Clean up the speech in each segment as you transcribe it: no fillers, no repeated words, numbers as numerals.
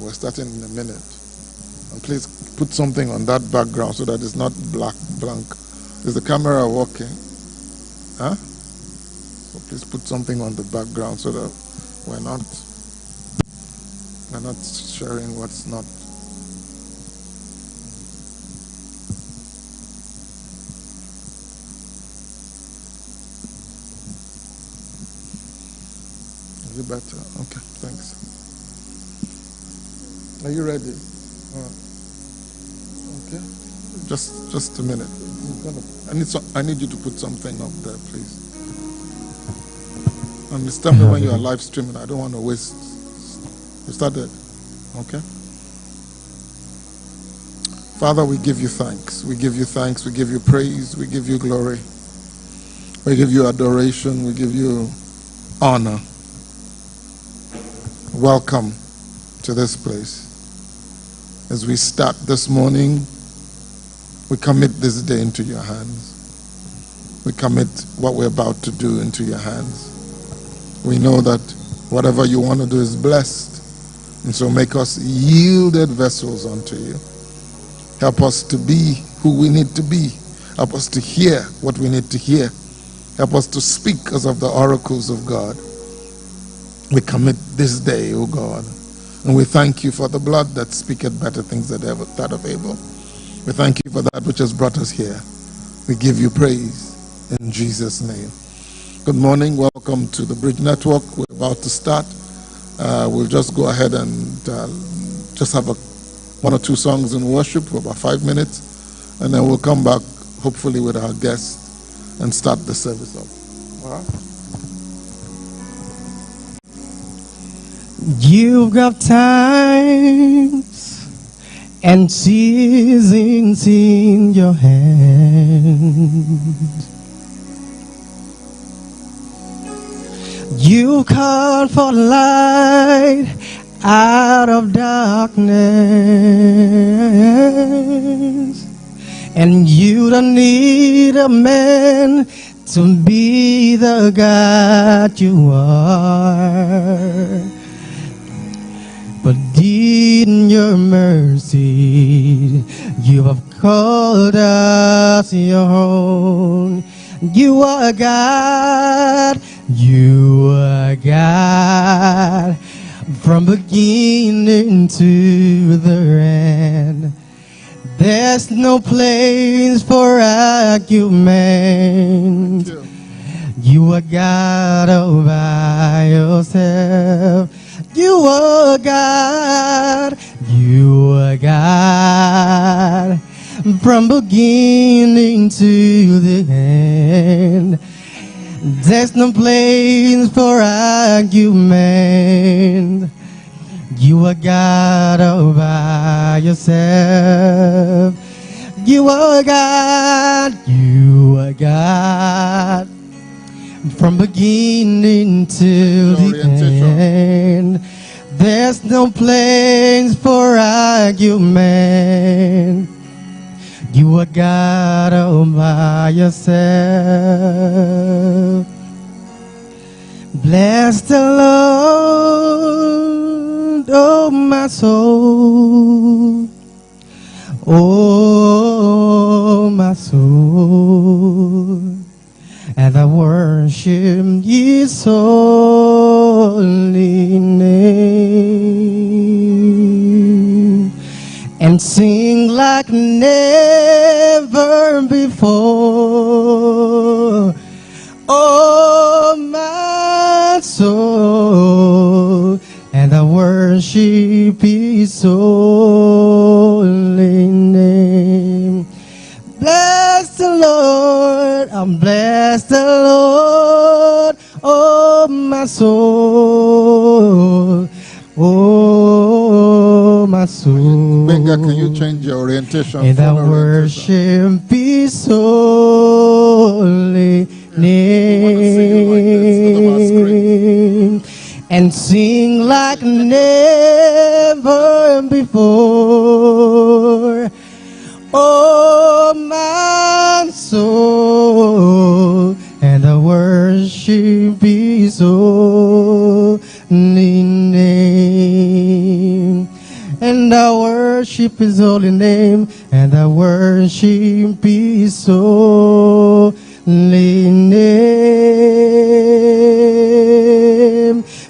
We're starting in a minute. And please put something on that background so that it's not blank. Is the camera working? Huh? So please put something on the background so that we're not sharing what's not. Is it better? Okay, thanks. Are you ready? All right. Okay. Just a minute. I need you to put something up there, please. And just tell me when you are live streaming. I don't want to waste. You started? Okay. Father, we give you thanks. We give you thanks. We give you praise. We give you glory. We give you adoration. We give you honor. Welcome to this place. As we start this morning, we commit this day into your hands. We commit what we're about to do into your hands. We know that whatever you want to do is blessed. And so make us yielded vessels unto you. Help us to be who we need to be. Help us to hear what we need to hear. Help us to speak as of the oracles of God. We commit this day, O God. And we thank you for the blood that speaketh better things than that of Abel. We thank you for that which has brought us here. We give you praise in Jesus' name. Good morning. Welcome to the Bridge Network. We're about to start. We'll just go ahead and just have one or two songs in worship for about 5 minutes. And then we'll come back, hopefully with our guests, and start the service up. All right? You've got times and seasons in your hand. You call for light out of darkness, and you don't need a man to be the God you are. But in your mercy, you have called us your own. You are God, you are God, from beginning to the end. There's no place for argument. You are God all by yourself. You are God, you are God, from beginning to the end. There's no place for argument. You are God all by yourself. You are God, you are God, from beginning to the end. There's no place for argument. You are God all by yourself. Bless the Lord, oh my soul. Oh my soul. And I worship His holy name, and sing like never before. Oh my soul, and I worship His holy name. Bless the Lord, I'm bless the Lord, oh my soul, oh my soul. Gbenga, can you change your orientation? And I worship His holy name, and sing like never before. Oh my soul, and I worship His holy name. And I worship his holy name, and I worship his holy name.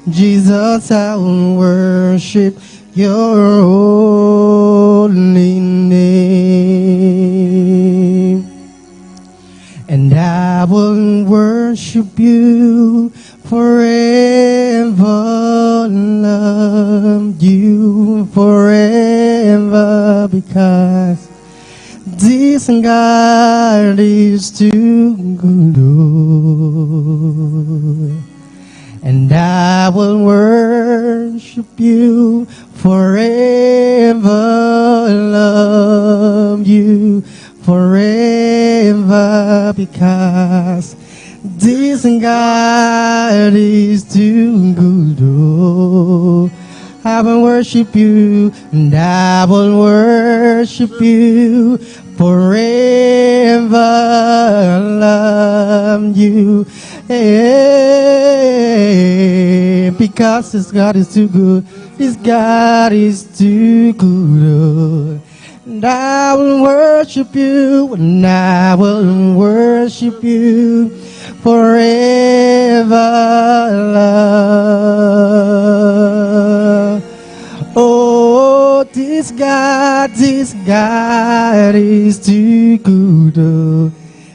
Jesus, I will worship your holy name. And I will worship you forever, love you forever, because this God is too good. And I will worship you forever, love you forever, because this God is too good. Oh, I will worship you, and I will worship you forever, love you, because this God is too good. This God is too good. Oh. And I will worship you, and I will worship you forever, love. Oh, this God is too good. Oh,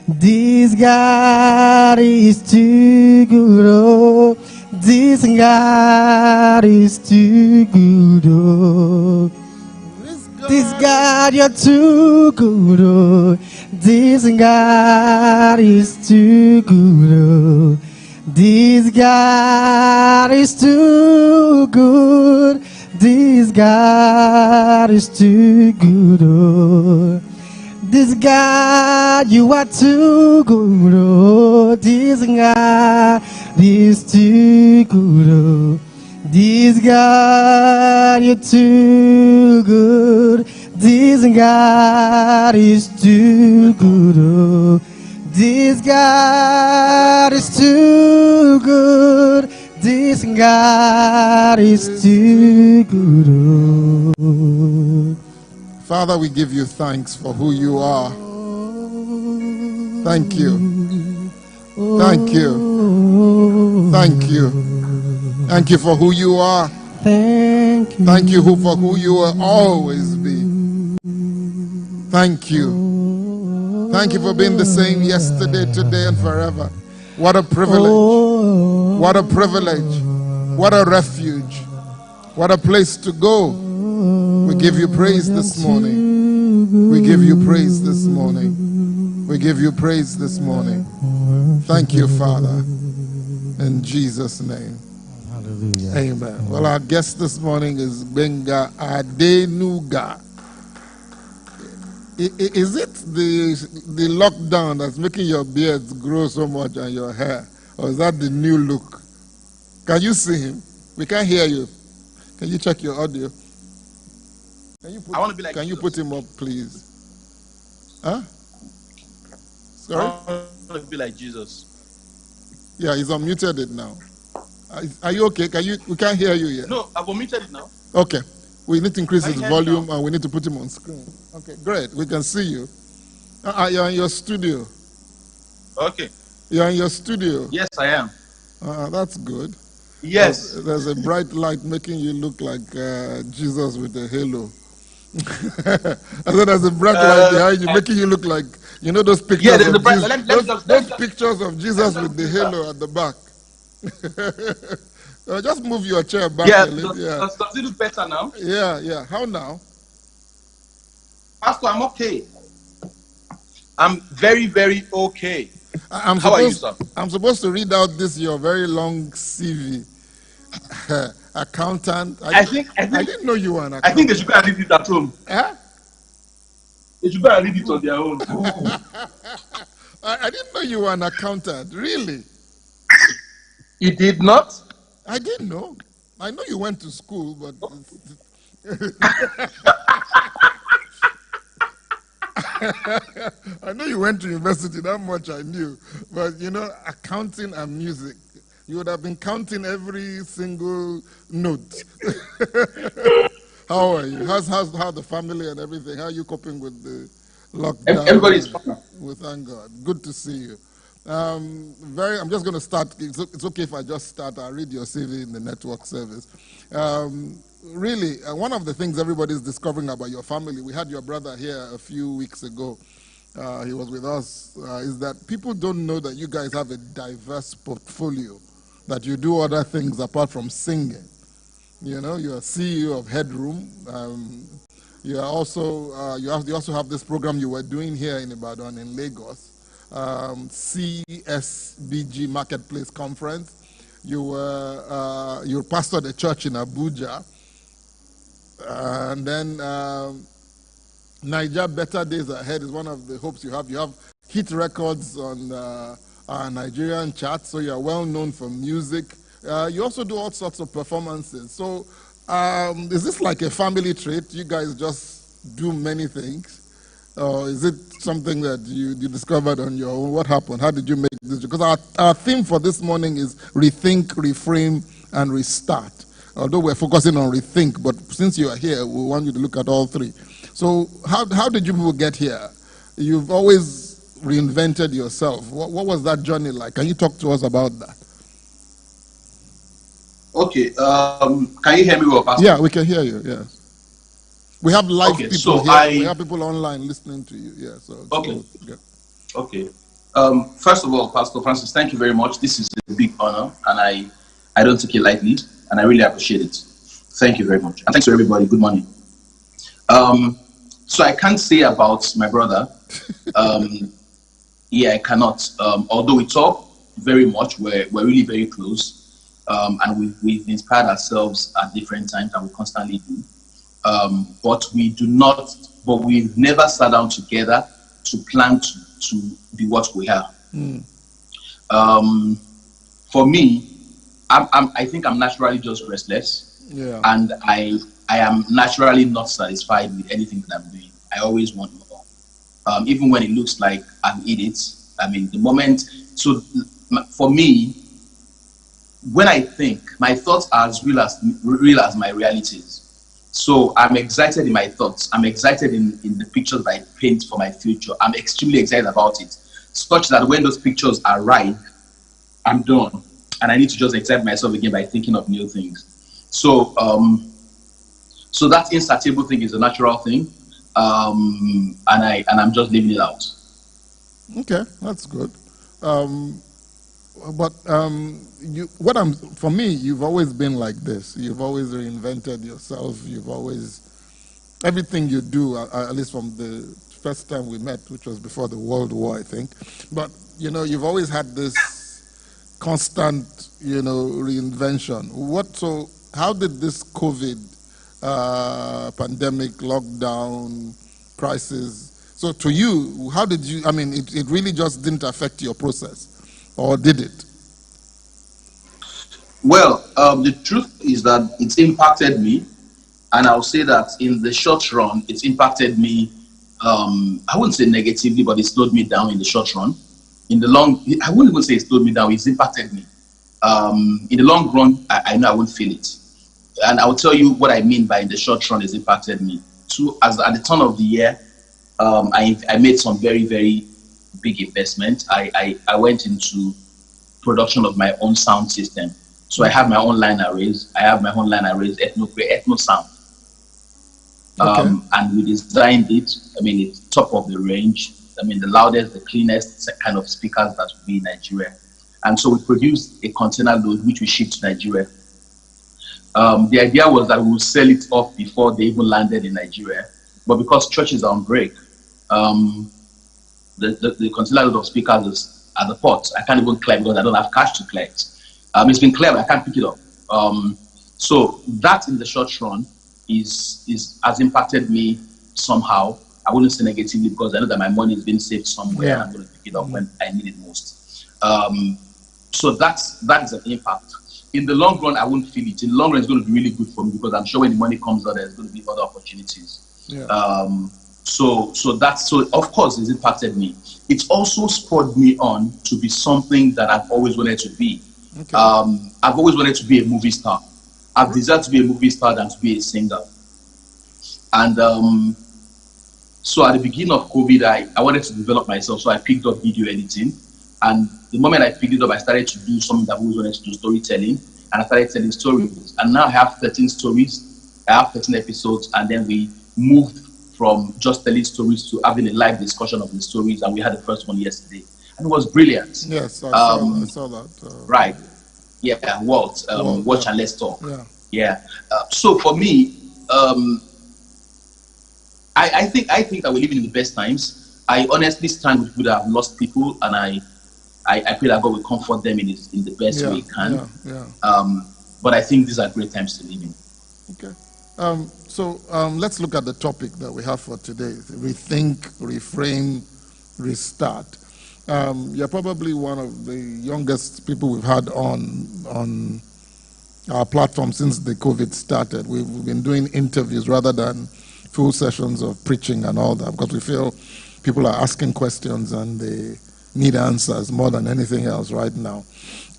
this God is too good. Oh, this God is too good. Oh, this God, you're too good. Oh, this God is too good. Oh, this God is too good. This God is too good. Oh, this God, you are too good. Oh, this God is too good. Oh, this God, you're too good. This God is too good. Oh, this God is too good. This God is too good. Oh. Father, we give you thanks for who you are. Thank you. Thank you. Thank you. Thank you for who you are. Thank you. Thank you for who you will always be. Thank you. Thank you for being the same yesterday, today, and forever. What a privilege. What a privilege. What a refuge. What a place to go. We give you praise this morning. We give you praise this morning. We give you praise this morning. Thank you, Father. In Jesus' name. Hallelujah. Amen. Well, our guest this morning is Gbenga Adenuga. Is it the lockdown that's making your beards grow so much and your hair? Or is that the new look? Can you see him? We can't hear you. Can you check your audio? I want to be like Can Jesus. you put him up, please? Huh? Sorry? I want to be like Jesus. Yeah, he's unmuted it now. Are you okay? We can't hear you yet. No, I've unmuted it now. Okay. We need to increase Can his you hear me volume now? and we need to put him on screen. Okay, great. We can see you. You're in your studio. Okay. You're in your studio. Yes, I am. That's good. Yes. There's a bright light making you look like Jesus with a halo. I said there's a bright light behind you making you look like, you know, those pictures there's a of bright Jesus. light. Those pictures of Jesus with the halo at the back. Just move your chair back Yeah, a little. does it look better now? Yeah. How now? Pastor, I'm okay. I'm very, very okay. How are you, sir? I'm supposed to read out this your very long CV. Accountant. I didn't know you were an accountant. I think they should go and read it at home. Huh? They should go and read it on their own. I didn't know you were an accountant. Really? You did not? I didn't know. I know you went to school, but I know you went to university. That much I knew. But you know, accounting and music, you would have been counting every single note. How are you? How the family and everything? How are you coping with the lockdown? Everybody's fine. Well, thank God. Good to see you. I'm just going to start. It's okay if I just start. I'll read your CV in the network service. Really, one of the things everybody's discovering about your family, we had your brother here a few weeks ago. He was with us, is that people don't know that you guys have a diverse portfolio, that you do other things apart from singing. You know, you're CEO of Headroom. You are also you also have this program you were doing here in Ibadan, in Lagos, CSBG Marketplace Conference. You pastored a church in Abuja, and then Niger Better Days Ahead is one of the hopes you have. You have hit records on our Nigerian chart, so you are well known for music. You also do all sorts of performances. So is this like a family trait? You guys just do many things? Or is it something that you discovered on your own? What happened? How did you make this? Because our theme for this morning is Rethink, Reframe, and Restart. Although we're focusing on Rethink, but since you are here, we want you to look at all three. So how did you people get here? You've always reinvented yourself. What was that journey like? Can you talk to us about that? Okay, can you hear me well, Pastor? Yeah, we can hear you, yes. We have live people here. We have people online listening to you. Yeah, so okay. Okay. First of all, Pastor Francis, thank you very much. This is a big honor, and I don't take it lightly, and I really appreciate it. Thank you very much. And thanks to everybody. Good morning. So I can't say about my brother. Yeah, I cannot. Although we talk very much, we're really very close. And we've inspired ourselves at different times, and we constantly do. But we've never sat down together to plan to be what we are. For me, I think I'm naturally just restless. Yeah. And I am naturally not satisfied with anything that I'm doing. I always want more. Even when it looks like I'm in it. I mean, the moment, so for me, when I think, my thoughts are as real as my realities. So I'm excited in my thoughts. I'm excited in the pictures that I paint for my future. I'm extremely excited about it, such that when those pictures arrive, I'm done. And I need to just excite myself again by thinking of new things. So so that insatiable thing is a natural thing. And I'm just living it out. Okay, that's good. For me, you've always been like this. You've always reinvented yourself. Everything you do, at least from the first time we met, which was before the World War, I think. But, you've always had this constant, reinvention. So how did this COVID pandemic, lockdown, crisis, so to you, how did you, it really just didn't affect your process, or did it? Well, the truth is that it's impacted me, and I'll say that in the short run, it's impacted me, I wouldn't say negatively, but it slowed me down in the short run. In the long, I wouldn't even say it slowed me down, it's impacted me. In the long run, I know I won't feel it. And I'll tell you what I mean by in the short run, it's impacted me. At the turn of the year, I made some very, very big investment. I went into production of my own sound system. So I have my own line arrays. Ethno Sound. And we designed it. It's top of the range. The loudest, the cleanest kind of speakers that would be in Nigeria. And so we produced a container load, which we shipped to Nigeria. The idea was that we would sell it off before they even landed in Nigeria. But because churches are on break, the container load of speakers is at the port. I can't even clear because I don't have cash to collect. It's been cleared, but I can't pick it up. So that in the short run has impacted me somehow. I wouldn't say negatively because I know that my money is being saved somewhere. Yeah. And I'm going to pick it up when I need it most. So that is an impact. In the long run, I won't feel it. In the long run, it's going to be really good for me because I'm sure when the money comes out, there's going to be other opportunities. Yeah. So of course it's impacted me. It's also spurred me on to be something that I've always wanted to be. Okay. I've always wanted to be a movie star. I've desired to be a movie star than to be a singer. And so at the beginning of COVID, I wanted to develop myself. So I picked up video editing. And the moment I picked it up, I started to do something that I always wanted to do, storytelling. And I started telling stories. And now I have 13 stories. I have 13 episodes. And then we moved from just telling stories to having a live discussion of the stories. And we had the first one yesterday. And it was brilliant. Yes, I saw that. Right. Yeah, Walt, watch and let's talk. Yeah. Yeah. So for me, I think that we're living in the best times. I honestly stand with people that have lost people, and I pray that God will comfort them in the best way He can. But I think these are great times to live in. Okay. So let's look at the topic that we have for today: rethink, reframe, restart. You're probably one of the youngest people we've had on our platform since the COVID started. We've been doing interviews rather than full sessions of preaching and all that, because we feel people are asking questions and they need answers more than anything else right now.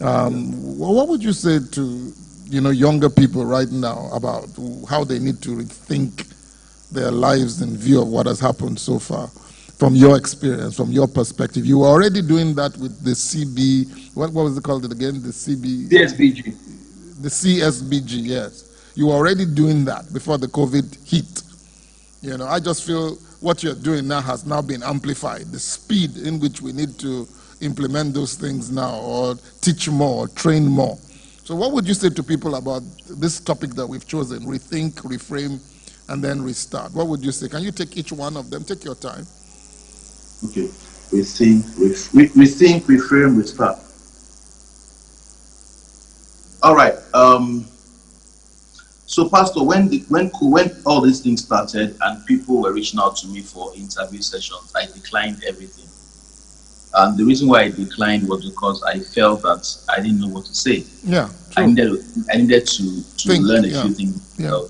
What would you say to younger people right now about how they need to rethink their lives in view of what has happened so far? From your experience, from your perspective, you were already doing that with the CB. What was it called again? The CB. CSBG. The CSBG. Yes, you were already doing that before the COVID hit. I just feel what you're doing now has now been amplified. The speed in which we need to implement those things now, or teach more, or train more. So, what would you say to people about this topic that we've chosen: rethink, reframe, and then restart? What would you say? Can you take each one of them? Take your time. Okay. Rethink, reframe, restart. All right. So, Pastor, when all these things started and people were reaching out to me for interview sessions, I declined everything. And the reason why I declined was because I felt that I didn't know what to say. Yeah. True. I needed to learn a few things. Yeah.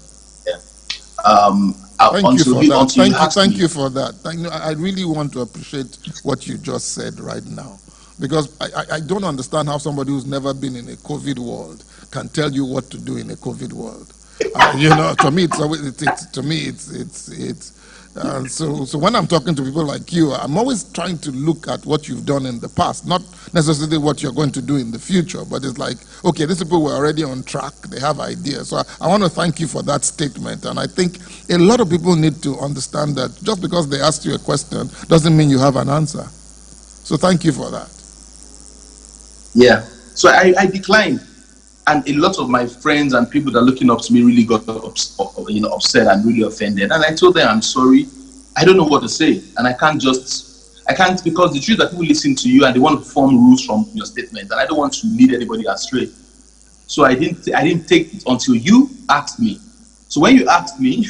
Thank you for that. I really want to appreciate what you just said right now, because I don't understand how somebody who's never been in a COVID world can tell you what to do in a COVID world. To me, so when I'm talking to people like you, I'm always trying to look at what you've done in the past, not necessarily what you're going to do in the future, but it's like, okay, these people were already on track, they have ideas. So I want to thank you for that statement, and I think a lot of people need to understand that just because they asked you a question doesn't mean you have an answer. So thank you for that. Yeah, so I declined. And a lot of my friends and people that are looking up to me really got upset and really offended. And I told them, I'm sorry, I don't know what to say. And I can't, because the truth that people listen to you and they want to form rules from your statement. And I don't want to lead anybody astray. So I didn't take it until you asked me. So when you asked me,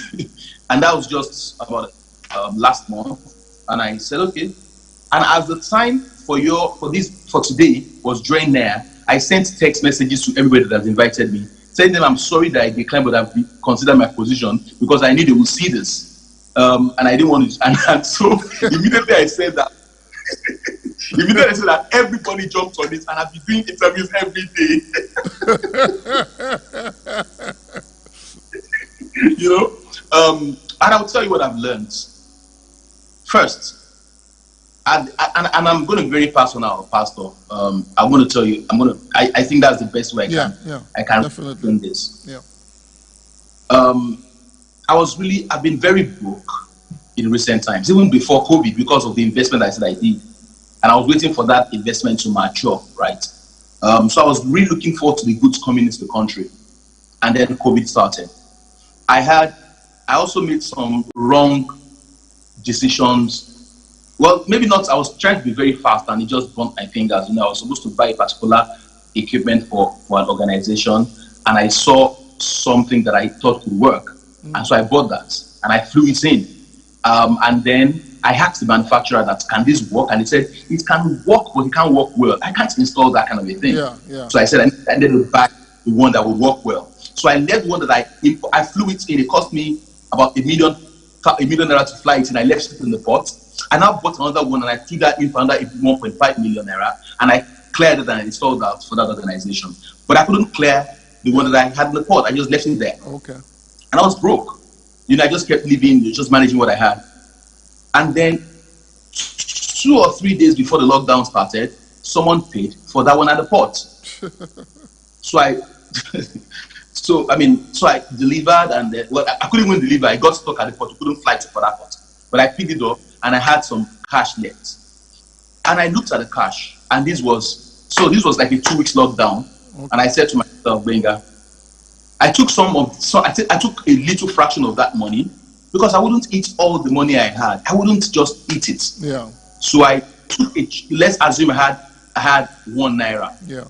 and that was just about last month, and I said, okay. And as the time for today was drawing near, I sent text messages to everybody that has invited me, saying them I'm sorry that I declined, but I've considered my position because I knew they would see this, and I didn't want to. And so immediately I said that. Everybody jumped on it, and I've been doing interviews every day. And I'll tell you what I've learned. First. And I'm going to be very personal, Pastor. I'm going to tell you. I think that's the best way I can explain this. Yeah. I've been very broke in recent times, even before COVID, because of the investment I said I did, and I was waiting for that investment to mature, right? So I was really looking forward to the goods coming into the country, and then COVID started. I also made some wrong decisions. Well, maybe not. I was trying to be very fast, and it just burnt my fingers. I was supposed to buy a particular equipment for an organization, and I saw something that I thought could work, and so I bought that, and I flew it in. And then I asked the manufacturer that, can this work? And he said, it can work, but it can't work well. I can't install that kind of a thing. Yeah. So I said, I needed to buy the one that would work well. So I left one that I flew it in. It cost me about $1 million to fly it in. I left it in the port. I now bought another one and I flew that in for another 1.5 million naira, and I cleared it and I installed that for that organization. But I couldn't clear the one that I had in the port. I just left it there. Okay. And I was broke. I just kept living, just managing what I had. And then 2 or 3 days before the lockdown started, someone paid for that one at the port. So I delivered, and I couldn't even deliver. I got stuck at the port. I couldn't fly to Port Harcourt. But I picked it up, and I had some cash left. And I looked at the cash, and this was like a 2 weeks lockdown. Okay. And I said to myself, Gbenga, I took I took a little fraction of that money, because I wouldn't eat all the money I had. I wouldn't just eat it. Yeah. So I took it. Let's assume I had 1 naira. Yeah.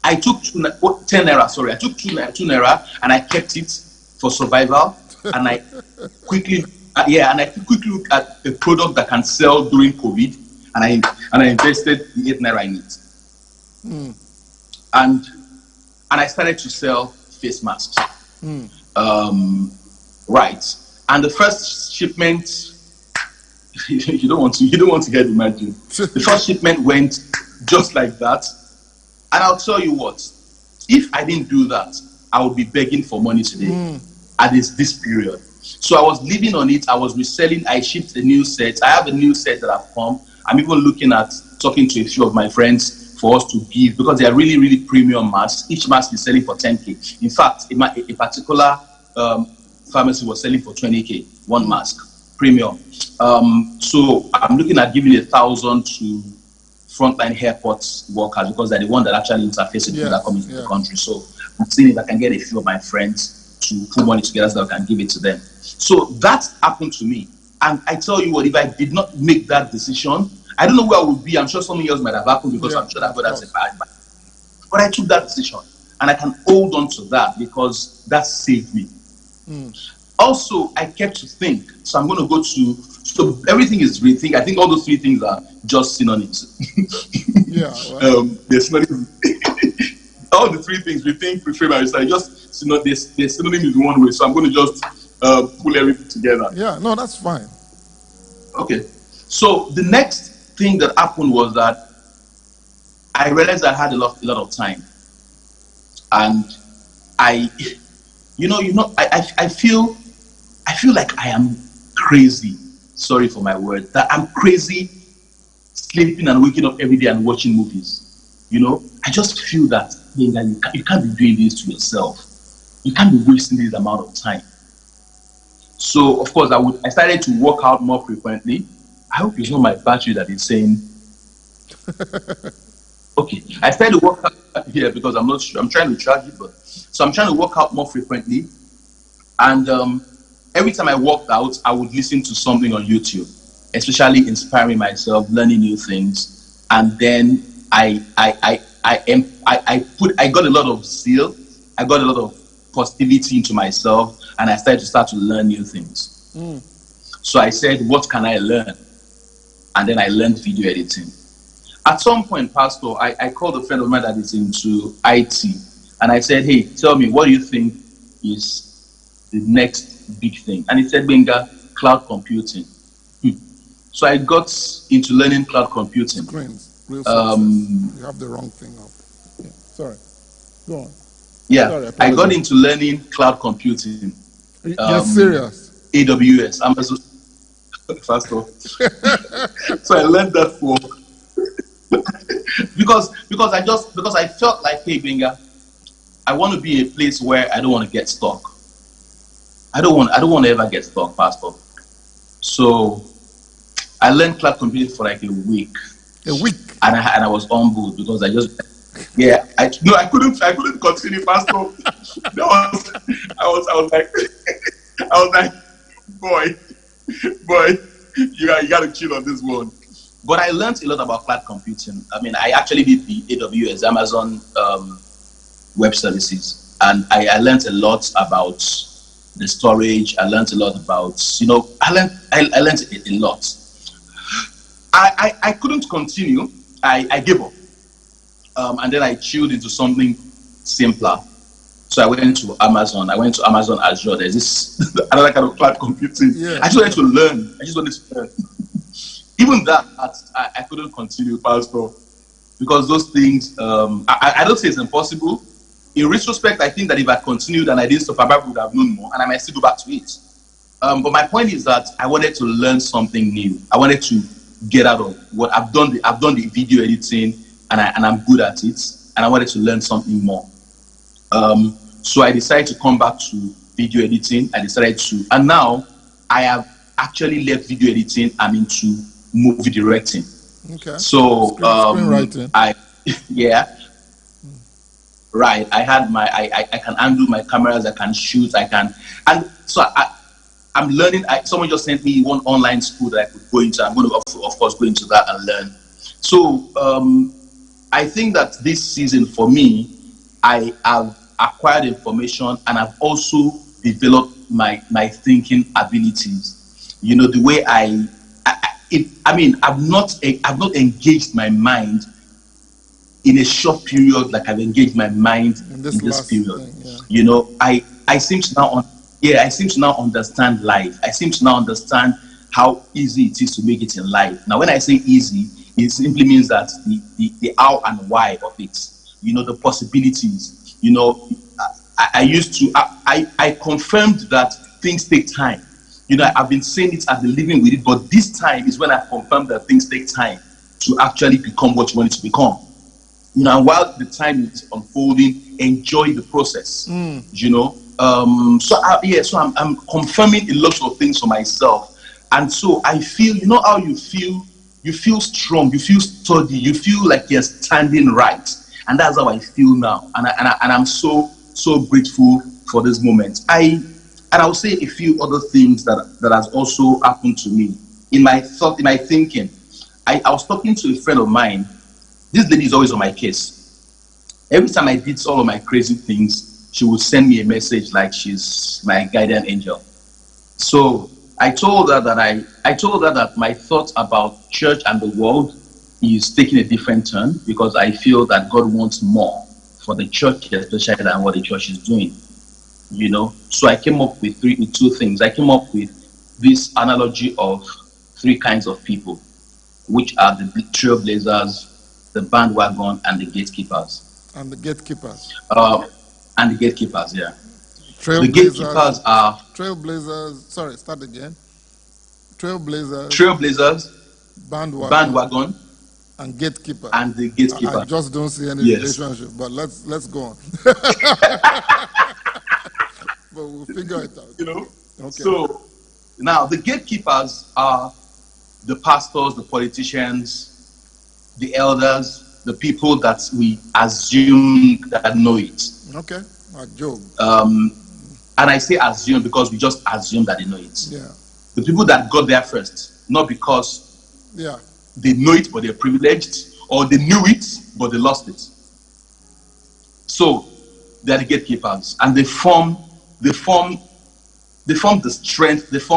I took 10 naira. Sorry, I took 2 naira, and I kept it for survival. And I quickly looked at a product that can sell during COVID, and I invested the 8 naira in it. And I started to sell face masks. Right. And the first shipment, you don't want to get imagined. The first shipment went just like that. And I'll tell you what, if I didn't do that, I would be begging for money today at this period. So I was living on it. I was reselling. I shipped a new set. I have a new set that have come. I'm even looking at talking to a few of my friends for us to give, because they are really, really premium masks. Each mask is selling for 10K. In fact, a particular pharmacy was selling for 20K, one mask, premium. So I'm looking at giving 1,000 to frontline airport workers, because they're the one that actually interface with people that come into the country. So I'm seeing if I can get a few of my friends to put money together so that I can give it to them. So that happened to me. And I tell you what, if I did not make that decision, I don't know where I would be. I'm sure something else might have happened, because I'm sure that God has a bad mind. But I took that decision, and I can hold on to that, because that saved me. Also, I kept to think. So I'm going to go to, so everything is rethink. I think all those 3 things are just synonyms. They're synonyms. All the 3 things, rethink, reframe, and recite, just they're synonyms in one way. So I'm going to just pull everything together. Yeah, no, that's fine. Okay. So the next thing that happened was that I realized I had a lot of time, and I feel like I am crazy. Sorry for my word. That I'm crazy, sleeping and waking up every day and watching movies. I just feel that you can't be doing this to yourself. You can't be wasting this amount of time. So of course I started to work out more frequently. I hope it's not my battery that is saying. Okay, I started to work out here because I'm not sure. I'm trying to charge it, so I'm trying to work out more frequently. And every time I worked out, I would listen to something on YouTube, especially inspiring myself, learning new things. And then I got a lot of zeal. I got a lot of positivity into myself, and I started to learn new things. So I said, what can I learn? And then I learned video editing. At some point, Pastor, I called a friend of mine that is into IT, and I said, hey, tell me, what do you think is the next big thing? And he said, Gbenga, cloud computing. So I got into learning cloud computing. You have the wrong thing up. Yeah, sorry. Go on. Yeah, sorry, I got into learning cloud computing. You're serious? AWS, Amazon. Pastor. So I learned that for because I felt like, hey, Gbenga, I want to be a place where I don't want to get stuck. I don't want to ever get stuck, Pastor. So I learned cloud computing for like a week. A week. And I was humbled because I couldn't continue, Pastor. I was like, boy, you got to chill on this one. But I learned a lot about cloud computing. I mean, I actually did the AWS, Amazon Web Services, and I learned a lot about the storage. I learned a lot about, I learned a lot. I couldn't continue. I gave up. And then I chilled into something simpler. So I went to Amazon. I went to Amazon Azure. There's this another kind of cloud computing. Yeah. I just wanted to learn. Even that, I couldn't continue, Pastor, because those things, I don't say it's impossible. In retrospect, I think that if I continued and I didn't stop, I probably would have known more, and I might still go back to it. But my point is that I wanted to learn something new. I wanted to get out of what I've done. I've done the video editing, and I'm good at it. And I wanted to learn something more. So I decided to come back to video editing. And now I have actually left video editing. I'm into movie directing. Okay. So screenwriting. Right. I had I can handle my cameras. I can shoot. And so I'm learning. Someone just sent me one online school that I could go into. I'm going to, of course, go into that and learn. So I think that this season for me, I have acquired information and I've also developed my thinking abilities. You know, the way I've not engaged my mind in a short period like I've engaged my mind in this period. Thing, yeah. You know, I seem to now understand life. I seem to now understand how easy it is to make it in life. Now, when I say easy, it simply means that the how and why of it, you know, the possibilities, you know, I confirmed that things take time. You know, I've been saying it, I've been living with it, but this time is when I confirmed that things take time to actually become what you want it to become. You know, and while the time is unfolding, enjoy the process. You know, so I'm confirming a lot of things for myself, and so I feel, you know, how you feel strong, you feel sturdy, you feel like you're standing right, and that's how I feel now, and I'm so grateful for this moment. I'll say a few other things that has also happened to me in my thinking. I was talking to a friend of mine. This lady is always on my case. Every time I did all of my crazy things, she would send me a message like she's my guardian angel. So I told her that my thoughts about church and the world is taking a different turn, because I feel that God wants more for the church, especially than what the church is doing. You know, so I came up with two things. I came up with this analogy of three kinds of people, which are the trailblazers, the bandwagon, and the gatekeepers. And the gatekeepers. And the gatekeepers, yeah. The gatekeepers are trailblazers. Sorry, start again. Trailblazers. Bandwagon. And gatekeeper. And the gatekeeper. I just don't see any relationship, but let's go on. But we'll figure it out. You know? Okay. So now the gatekeepers are the pastors, the politicians, the elders, the people that we assume that know it. Okay. Like Job. And I say assume because we just assume that they know it. Yeah. The people that got there first, not because they know it but they're privileged, or they knew it but they lost it. So they're the gatekeepers, and they form the strength. They're the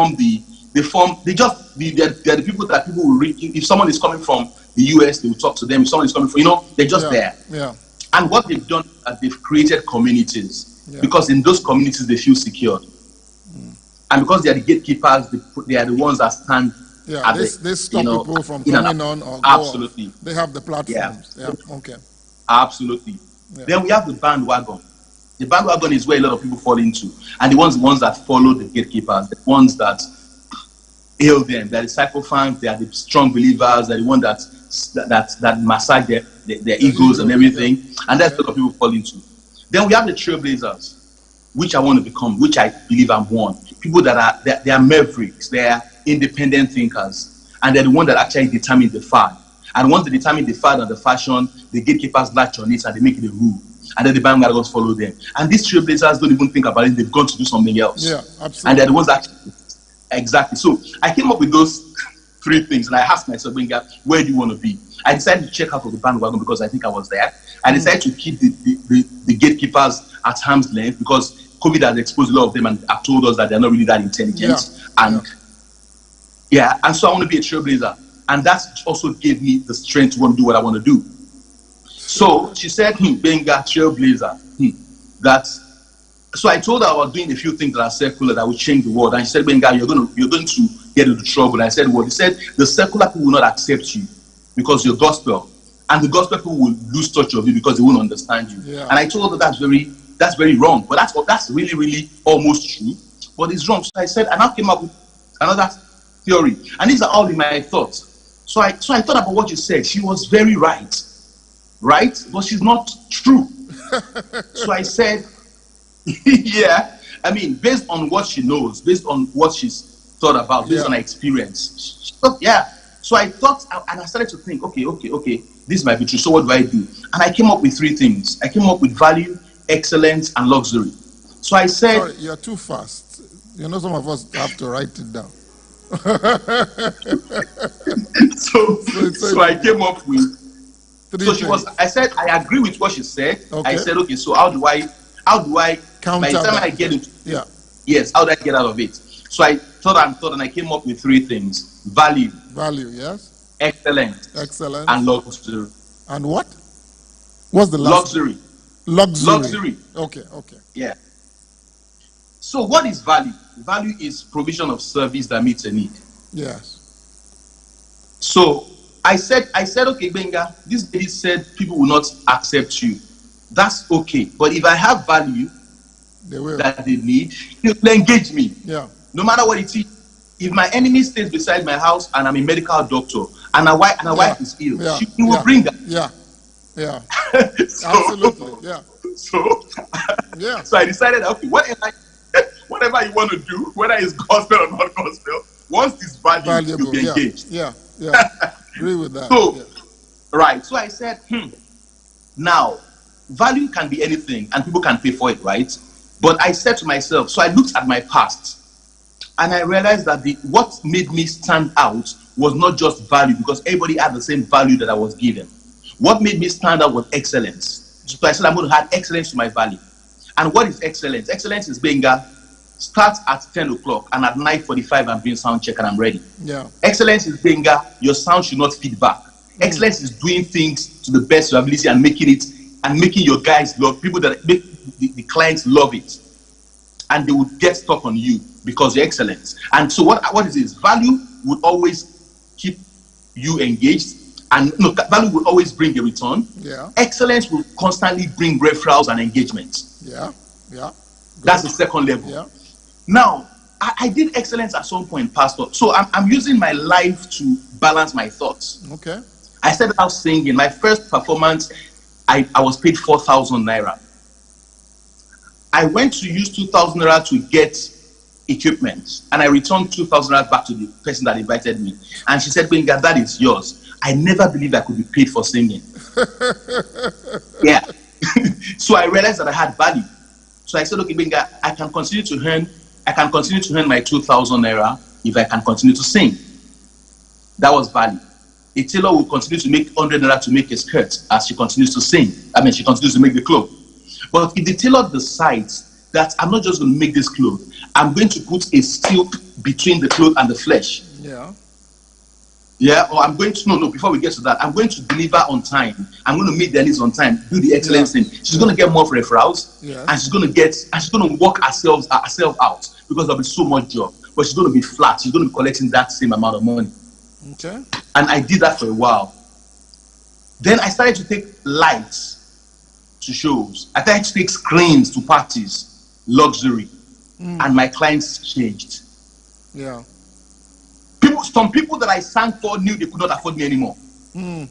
people that people will read. If someone is coming from the US, they will talk to them. If someone is coming from, you know, they're just there. Yeah. And what they've done is they've created communities, because in those communities they feel secured. And because they are the gatekeepers, they are the ones that stand. Yeah, they stop people from coming on or absolutely. Go on. They have the platforms. Yeah. Okay. Absolutely. Yeah. Then we have the bandwagon. The bandwagon is where a lot of people fall into, and the ones that follow the gatekeepers, the ones that hail them. They're the sycophants. They are the strong believers. They're the ones that massage their egos and everything, and that's what a lot of people fall into. Then we have the trailblazers, which I want to become, which I believe I'm one. People that they are mavericks. They are independent thinkers, and they're the ones that actually determine the fad. And once they determine the fad and the fashion, the gatekeepers latch on it and they make it a rule. And then the bandwagons follow them. And these trailblazers don't even think about it. They've gone to do something else. Yeah, absolutely. And they're the ones that exactly. So I came up with those three things, and I asked myself, Gbenga, where do you want to be? I decided to check out of the bandwagon because I think I was there. I decided to keep the gatekeepers at arm's length because COVID has exposed a lot of them and have told us that they're not really that intelligent. And so I want to be a trailblazer. And that also gave me the strength to want to do what I want to do. So she said, Gbenga, trailblazer. So I told her I was doing a few things that are secular that will change the world. And she said, Gbenga, you're going to get into trouble. And I said, what? He said, the secular people will not accept you because you're gospel. And the gospel people will lose touch of you because they won't understand you. Yeah. And I told her that's very wrong. But that's really, really almost true. but it's wrong. So I said, and I came up with another theory. And these are all in my thoughts. So I thought about what you said. She was very right. Right? But she's not true. So I said, yeah. I mean, based on what she knows, based on what she's thought about, based on her experience. She thought, yeah. So I thought, and I started to think, okay, this might be true. So what do I do? And I came up with 3 things. I came up with value, excellence, and luxury. So I said... Sorry, you're too fast. You know, some of us have to write it down. so I came up with... So she was... I said, I agree with what she said. Okay. I said, okay, so how do I counter by the time that? I get into... Yeah. Yes, how do I get out of it? So I thought, and I came up with 3 things. Value. Value, yes. Excellence. And luxury. And what? What's the last? Luxury. Luxury. Okay. Yeah. So what is value? Value is provision of service that meets a need. Yes. So I said, okay, Gbenga, this lady said people will not accept you. That's okay. But if I have value that they need, they will engage me. Yeah. No matter what it is. If my enemy stays beside my house and I'm a medical doctor and a wife is ill, she will bring her. Yeah. Absolutely. Yeah. So I decided, okay, whatever you want to do, whether it's gospel or not gospel, once this value, you'll be engaged. Yeah. Agree with that. So, right. So I said, now, value can be anything and people can pay for it, right? But I said to myself, so I looked at my past and I realized that what made me stand out was not just value, because everybody had the same value that I was given. What made me stand out was excellence. So I said, I'm going to add excellence to my value. And what is excellence? Excellence is Gbenga, start at 10 o'clock and at 9:45 I'm doing sound check and I'm ready. Yeah. Excellence is Gbenga, your sound should not feed back. Excellence is doing things to the best of your ability and making your guys love, people that make the clients love it. And they would get stuck on you because you're excellent. And so what it is, value would always keep you engaged. And value will always bring a return. Yeah. Excellence will constantly bring referrals and engagement. Yeah. That's the second level. Yeah. Now, I did excellence at some point, Pastor. So I'm using my life to balance my thoughts. Okay. I started out singing. My first performance, I was paid 4,000 naira. I went to use 2,000 naira to get equipment, and I returned 2,000 naira back to the person that invited me. And she said, Gbenga, that is yours. I never believed I could be paid for singing. Yeah. So I realized that I had value. So I said, okay, Gbenga, I can continue to earn my 2,000 naira if I can continue to sing. That was value. A tailor will continue to make 100 naira to make a skirt as she continues to sing. She continues to make the clothes. But if the tailor decides that I'm not just going to make this cloth, I'm going to put a silk between the cloth and the flesh. Yeah, or I'm going to, no, before we get to that, I'm going to deliver on time. I'm going to meet their needs on time, do the excellence thing. She's going to get more referrals, and she's going to work herself out because there'll be so much job. But she's going to be flat. She's going to be collecting that same amount of money. Okay. And I did that for a while. Then I started to take lights to shows. I started to take screens to parties, luxury, and my clients changed. Yeah. Some people that I sang for knew they could not afford me anymore. And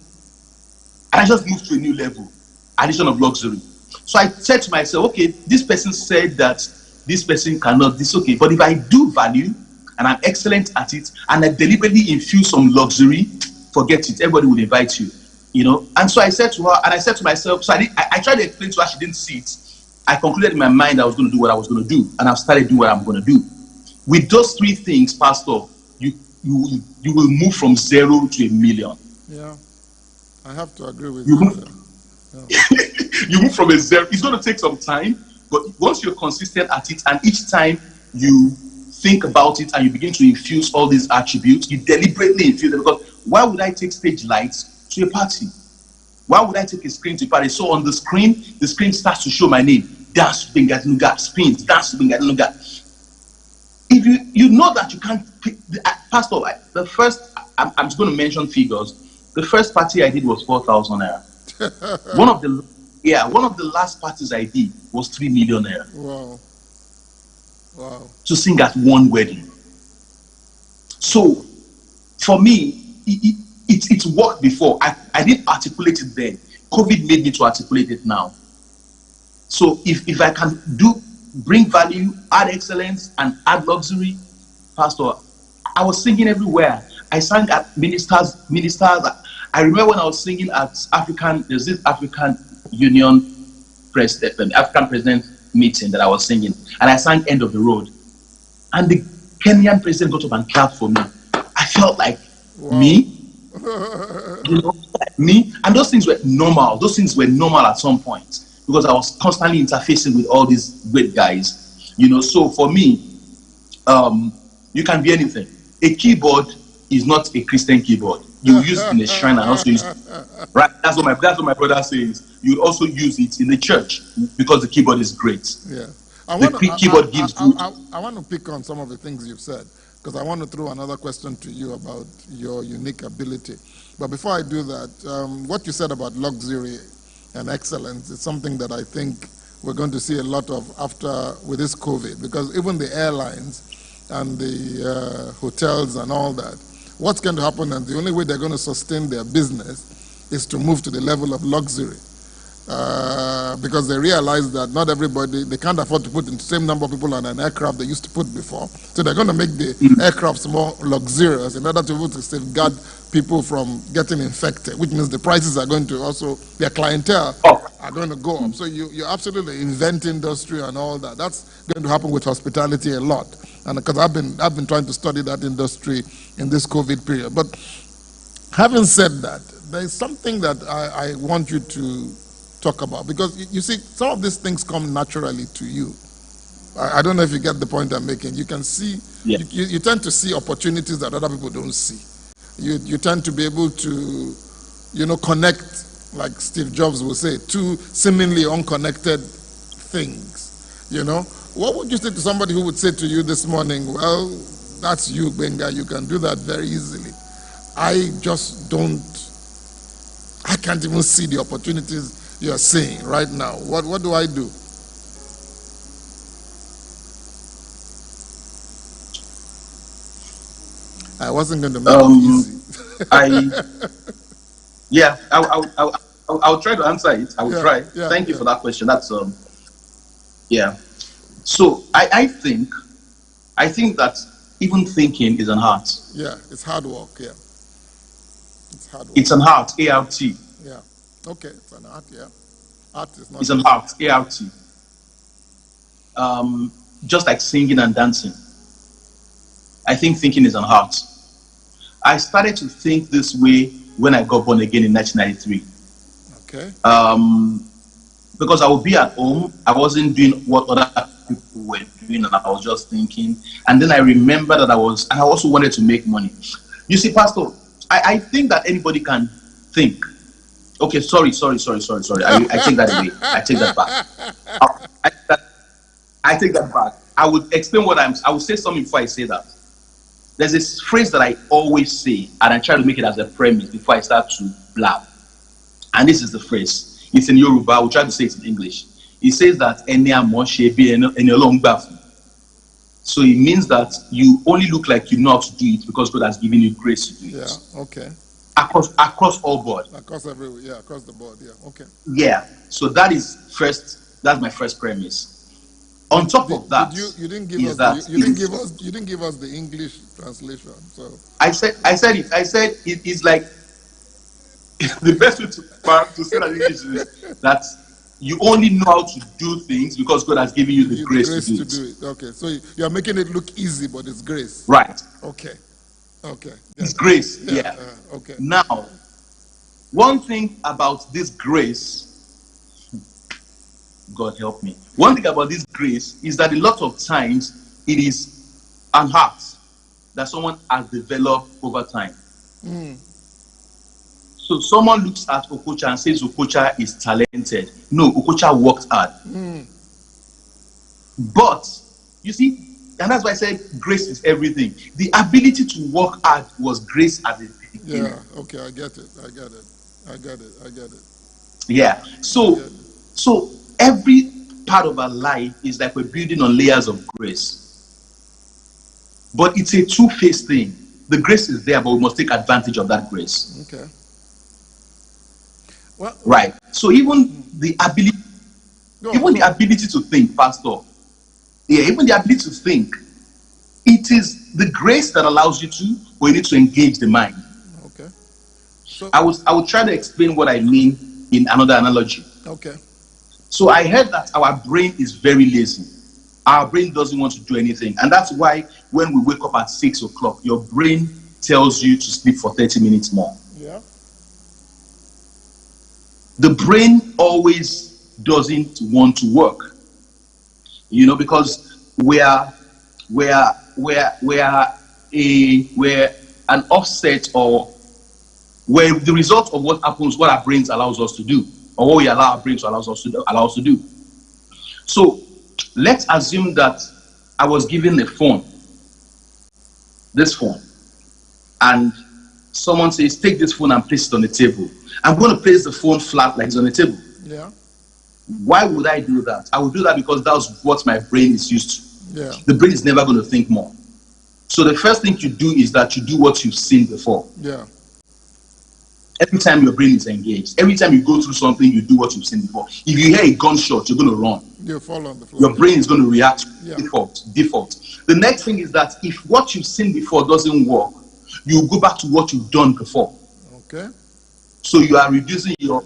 I just moved to a new level, addition of luxury. So I said to myself, okay, this person said that this person cannot, this okay. But if I do value and I'm excellent at it and I deliberately infuse some luxury, forget it, everybody will invite you. And so I said to her, and I said to myself, so I tried to explain to her, she didn't see it. I concluded in my mind I was going to do what I was going to do, and I've started doing what I'm going to do. With those 3 things, Pastor, you will move from 0 to 1 million. Yeah, I have to agree with you. You move from a 0. It's going to take some time, but once you're consistent at it, and each time you think about it and you begin to infuse all these attributes, you deliberately infuse them. Because why would I take stage lights to a party? Why would I take a screen to a party? So on the screen starts to show my name. Dance to Gbenga Adenuga, spins, dance to Gbenga Adenuga. If you know that you can't pick, Pastor, the first, I'm just going to mention figures. The first party I did was 4,000 naira. One of the last parties I did was 3 million naira. Wow. Wow. to sing at one wedding. So for me, it worked before. I didn't articulate it then. COVID made me to articulate it now. So if I can bring value, add excellence, and add luxury, Pastor, I was singing everywhere. I sang at ministers. I remember when I was singing at there's this African Union African President meeting that I was singing, and I sang End of the Road. And the Kenyan president got up and clapped for me. I felt like, wow. Me? Me? And those things were normal. Those things were normal at some point because I was constantly interfacing with all these great guys. So for me, you can be anything. A keyboard is not a Christian keyboard. You use it in a shrine and also use it. Right? That's what my brother says. You also use it in the church because the keyboard is great. Yeah. I want to pick on some of the things you've said because I want to throw another question to you about your unique ability. But before I do that, what you said about luxury and excellence is something that I think we're going to see a lot of with this COVID, because even the airlines and the hotels and all that, what's going to happen, and the only way they're going to sustain their business is to move to the level of luxury. Because they realize that not everybody, they can't afford to put the same number of people on an aircraft they used to put before. So they're going to make the aircrafts more luxurious in order to be able to safeguard people from getting infected, which means the prices are going to also, their clientele are going to go up. So you absolutely invent industry and all that. That's going to happen with hospitality a lot. And because I've been trying to study that industry in this COVID period. But having said that, there's something that I want you to talk about, because you see, some of these things come naturally to you. I don't know if you get the point I'm making. You can see, you tend to see opportunities that other people don't see. You tend to be able to, connect, like Steve Jobs will say, two seemingly unconnected things. What would you say to somebody who would say to you this morning, well, that's you, Gbenga, you can do that very easily. I can't even see the opportunities you're seeing right now. What do I do? I wasn't going to make it easy. I'll try to answer it. I will try. Thank you for that question. That's So I think that even thinking is an art. Yeah, it's hard work. Yeah, it's hard work. It's an art. A-R-T. Yeah. Okay, it's an art. Yeah, art is not. It's an art. A-R-T. Just like singing and dancing, I think thinking is an art. I started to think this way when I got born again in 1993. Okay. Because I would be at home, I wasn't doing what other people were doing, and I was just thinking. And then I remember that I also wanted to make money. You see, Pastor, I think that anybody can think. Okay, sorry. I take that away. I take that back. I take that back. I would explain I would say something before I say that. There's this phrase that I always say, and I try to make it as a premise before I start to blab. And this is the phrase. It's in Yoruba. We'll try to say it in English. It says that so it means that you only look like you know how to do it because God has given you grace to do it. Yeah, okay. Across all board. Across everywhere, yeah, across the board, yeah, okay. Yeah. So that's my first premise. On top of that, you didn't give us the English translation. So I said it is like the best way to say that in English is that you only know how to do things because God has given you the grace to do it. Okay, so you're making it look easy, but it's grace. Right. Okay. It's grace. Yeah. Okay. Now, one thing about this grace, God help me. One thing about this grace is that a lot of times it is an art that someone has developed over time. So someone looks at Okocha and says Okocha is talented. No, Okocha worked hard. But you see, and that's why I said grace is everything. The ability to work hard was grace at the beginning. Yeah, okay, I get it. Yeah. So every part of our life is like we're building on layers of grace. But it's a two-phase thing. The grace is there, but we must take advantage of that grace. Okay. Well, right. So even the ability, the ability to think, Pastor. Yeah, even the ability to think. It is the grace that allows you to, but you need to engage the mind. Okay. So I will try to explain what I mean in another analogy. Okay. So I heard that our brain is very lazy. Our brain doesn't want to do anything. And that's why when we wake up at 6 o'clock, your brain tells you to sleep for 30 minutes more. Yeah. The brain always doesn't want to work. Because we're an offset, or we're the result of what happens, what our brains allows us to do, or what we allow our brains to allow us to do. So let's assume that I was given a phone, this phone, and someone says, take this phone and place it on the table. I'm going to place the phone flat like it's on the table. Yeah. Why would I do that? I would do that because that's what my brain is used to. Yeah. The brain is never going to think more. So the first thing you do is that you do what you've seen before. Yeah. Every time your brain is engaged, every time you go through something, you do what you've seen before. If you hear a gunshot, you're going to run. You fall on the floor. Your brain is going to react. Yeah. Default. The next thing is that if what you've seen before doesn't work, you go back to what you've done before. Okay. So you are reducing your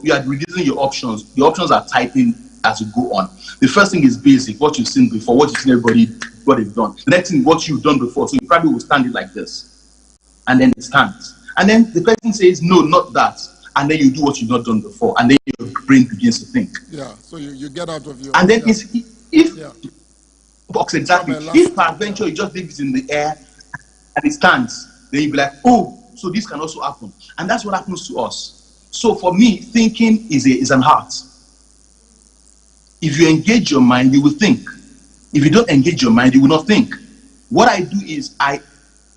options. The options are tightening as you go on. The first thing is basic, what you've seen before, what you've seen everybody, what they've done. The next thing, what you've done before. So you probably will stand it like this. And then it stands. And then the person says, no, not that. And then you do what you've not done before. And then your brain begins to think. Yeah, so you get out of your... And then yeah. Box, exactly. If per adventure you just leave it in the air and it stands, then you'll be like, oh, so this can also happen. And that's what happens to us. So for me, thinking is an art. If you engage your mind, you will think. If you don't engage your mind, you will not think. What I do is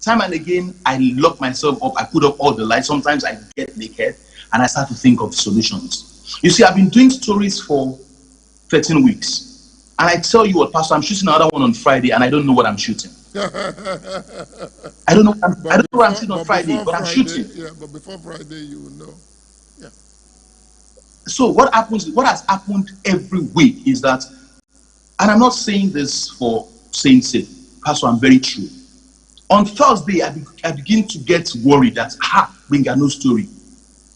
time and again, I lock myself up. I put up all the lights. Sometimes I get naked and I start to think of solutions. You see, I've been doing stories for 13 weeks. And I tell you what, Pastor, I'm shooting another one on Friday and I don't know what I'm shooting. I don't know what I'm shooting on Friday, but I'm shooting. Yeah, but before Friday, you will know. Yeah. So what has happened every week is that, and I'm not saying this for saying sake, Pastor, I'm very true. On Thursday, I begin to get worried that, Gbenga, no story.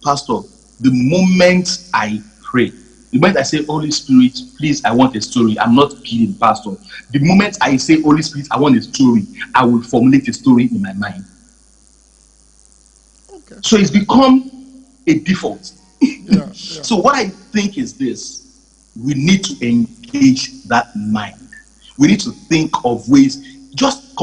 Pastor, the moment I pray, the moment I say, Holy Spirit, please, I want a story. I'm not kidding, Pastor. The moment I say, Holy Spirit, I want a story, I will formulate a story in my mind. Okay. So it's become a default. Yeah. So what I think is this: we need to engage that mind. We need to think of ways, just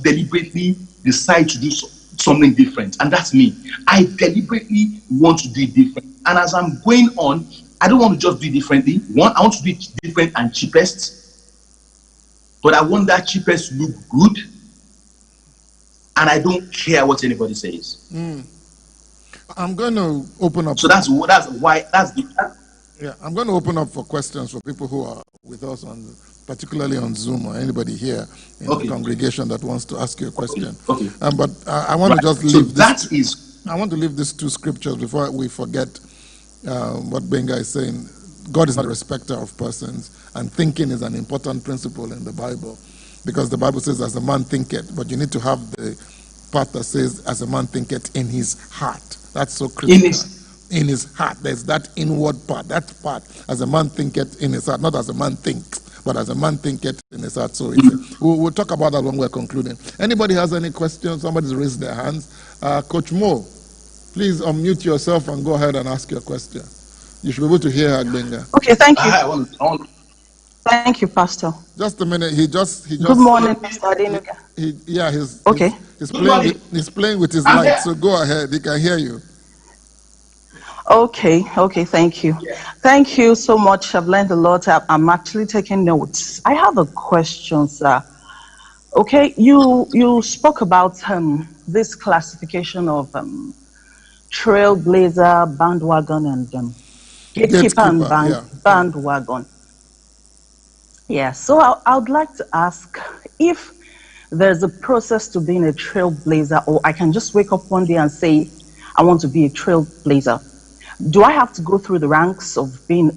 deliberately decide to do something different. And that's me. I deliberately want to do it different. And as I'm going on, I don't want to just do it differently. One, I want to do it different and cheapest. But I want that cheapest to look good. And I don't care what anybody says. I'm going to open up. So that's why. Yeah, I'm going to open up for questions for people who are with us, particularly on Zoom, or anybody here in the congregation that wants to ask you a question. Okay. But I want to just leave this. I want to leave these two scriptures before we forget what Gbenga is saying. God is not a respecter of persons, and thinking is an important principle in the Bible, because the Bible says, as a man thinketh, but you need to have the part that says, as a man thinketh in his heart. That's so critical. In his heart. There's that inward part, that part, as a man thinketh in his heart, not as a man thinks, but as a man thinketh in his heart. So we'll talk about that when we're concluding. Anybody has any questions? Somebody's raised their hands. Coach Mo, please unmute yourself and go ahead and ask your question. You should be able to hear her, Gbenga. Okay, thank you. Thank you, Pastor. Just a minute. He just. Good morning, Mr. Adenuga. He's playing with his light. So go ahead. He can hear you. Okay, thank you. Thank you so much. I've learned a lot. I'm actually taking notes. I have a question, sir. Okay, you spoke about this classification of trailblazer, bandwagon, and gatekeeper and bandwagon. Yeah, so I would like to ask if there's a process to being a trailblazer, or I can just wake up one day and say, I want to be a trailblazer. Do I have to go through the ranks of being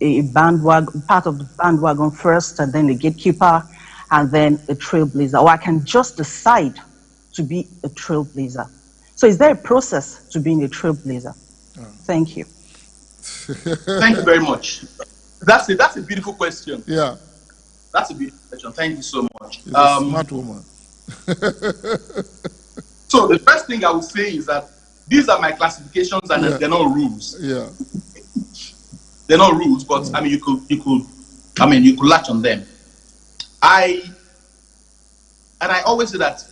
a bandwagon, part of the bandwagon first, and then a gatekeeper, and then a trailblazer? Or I can just decide to be a trailblazer. So is there a process to being a trailblazer? Thank you. Thank you very much. That's a beautiful question. Yeah. That's a beautiful question. Thank you so much. She's a smart woman. So the first thing I would say is that these are my classifications, and they're not rules. Yeah. They're not rules, but I mean, you could latch on them. I always say that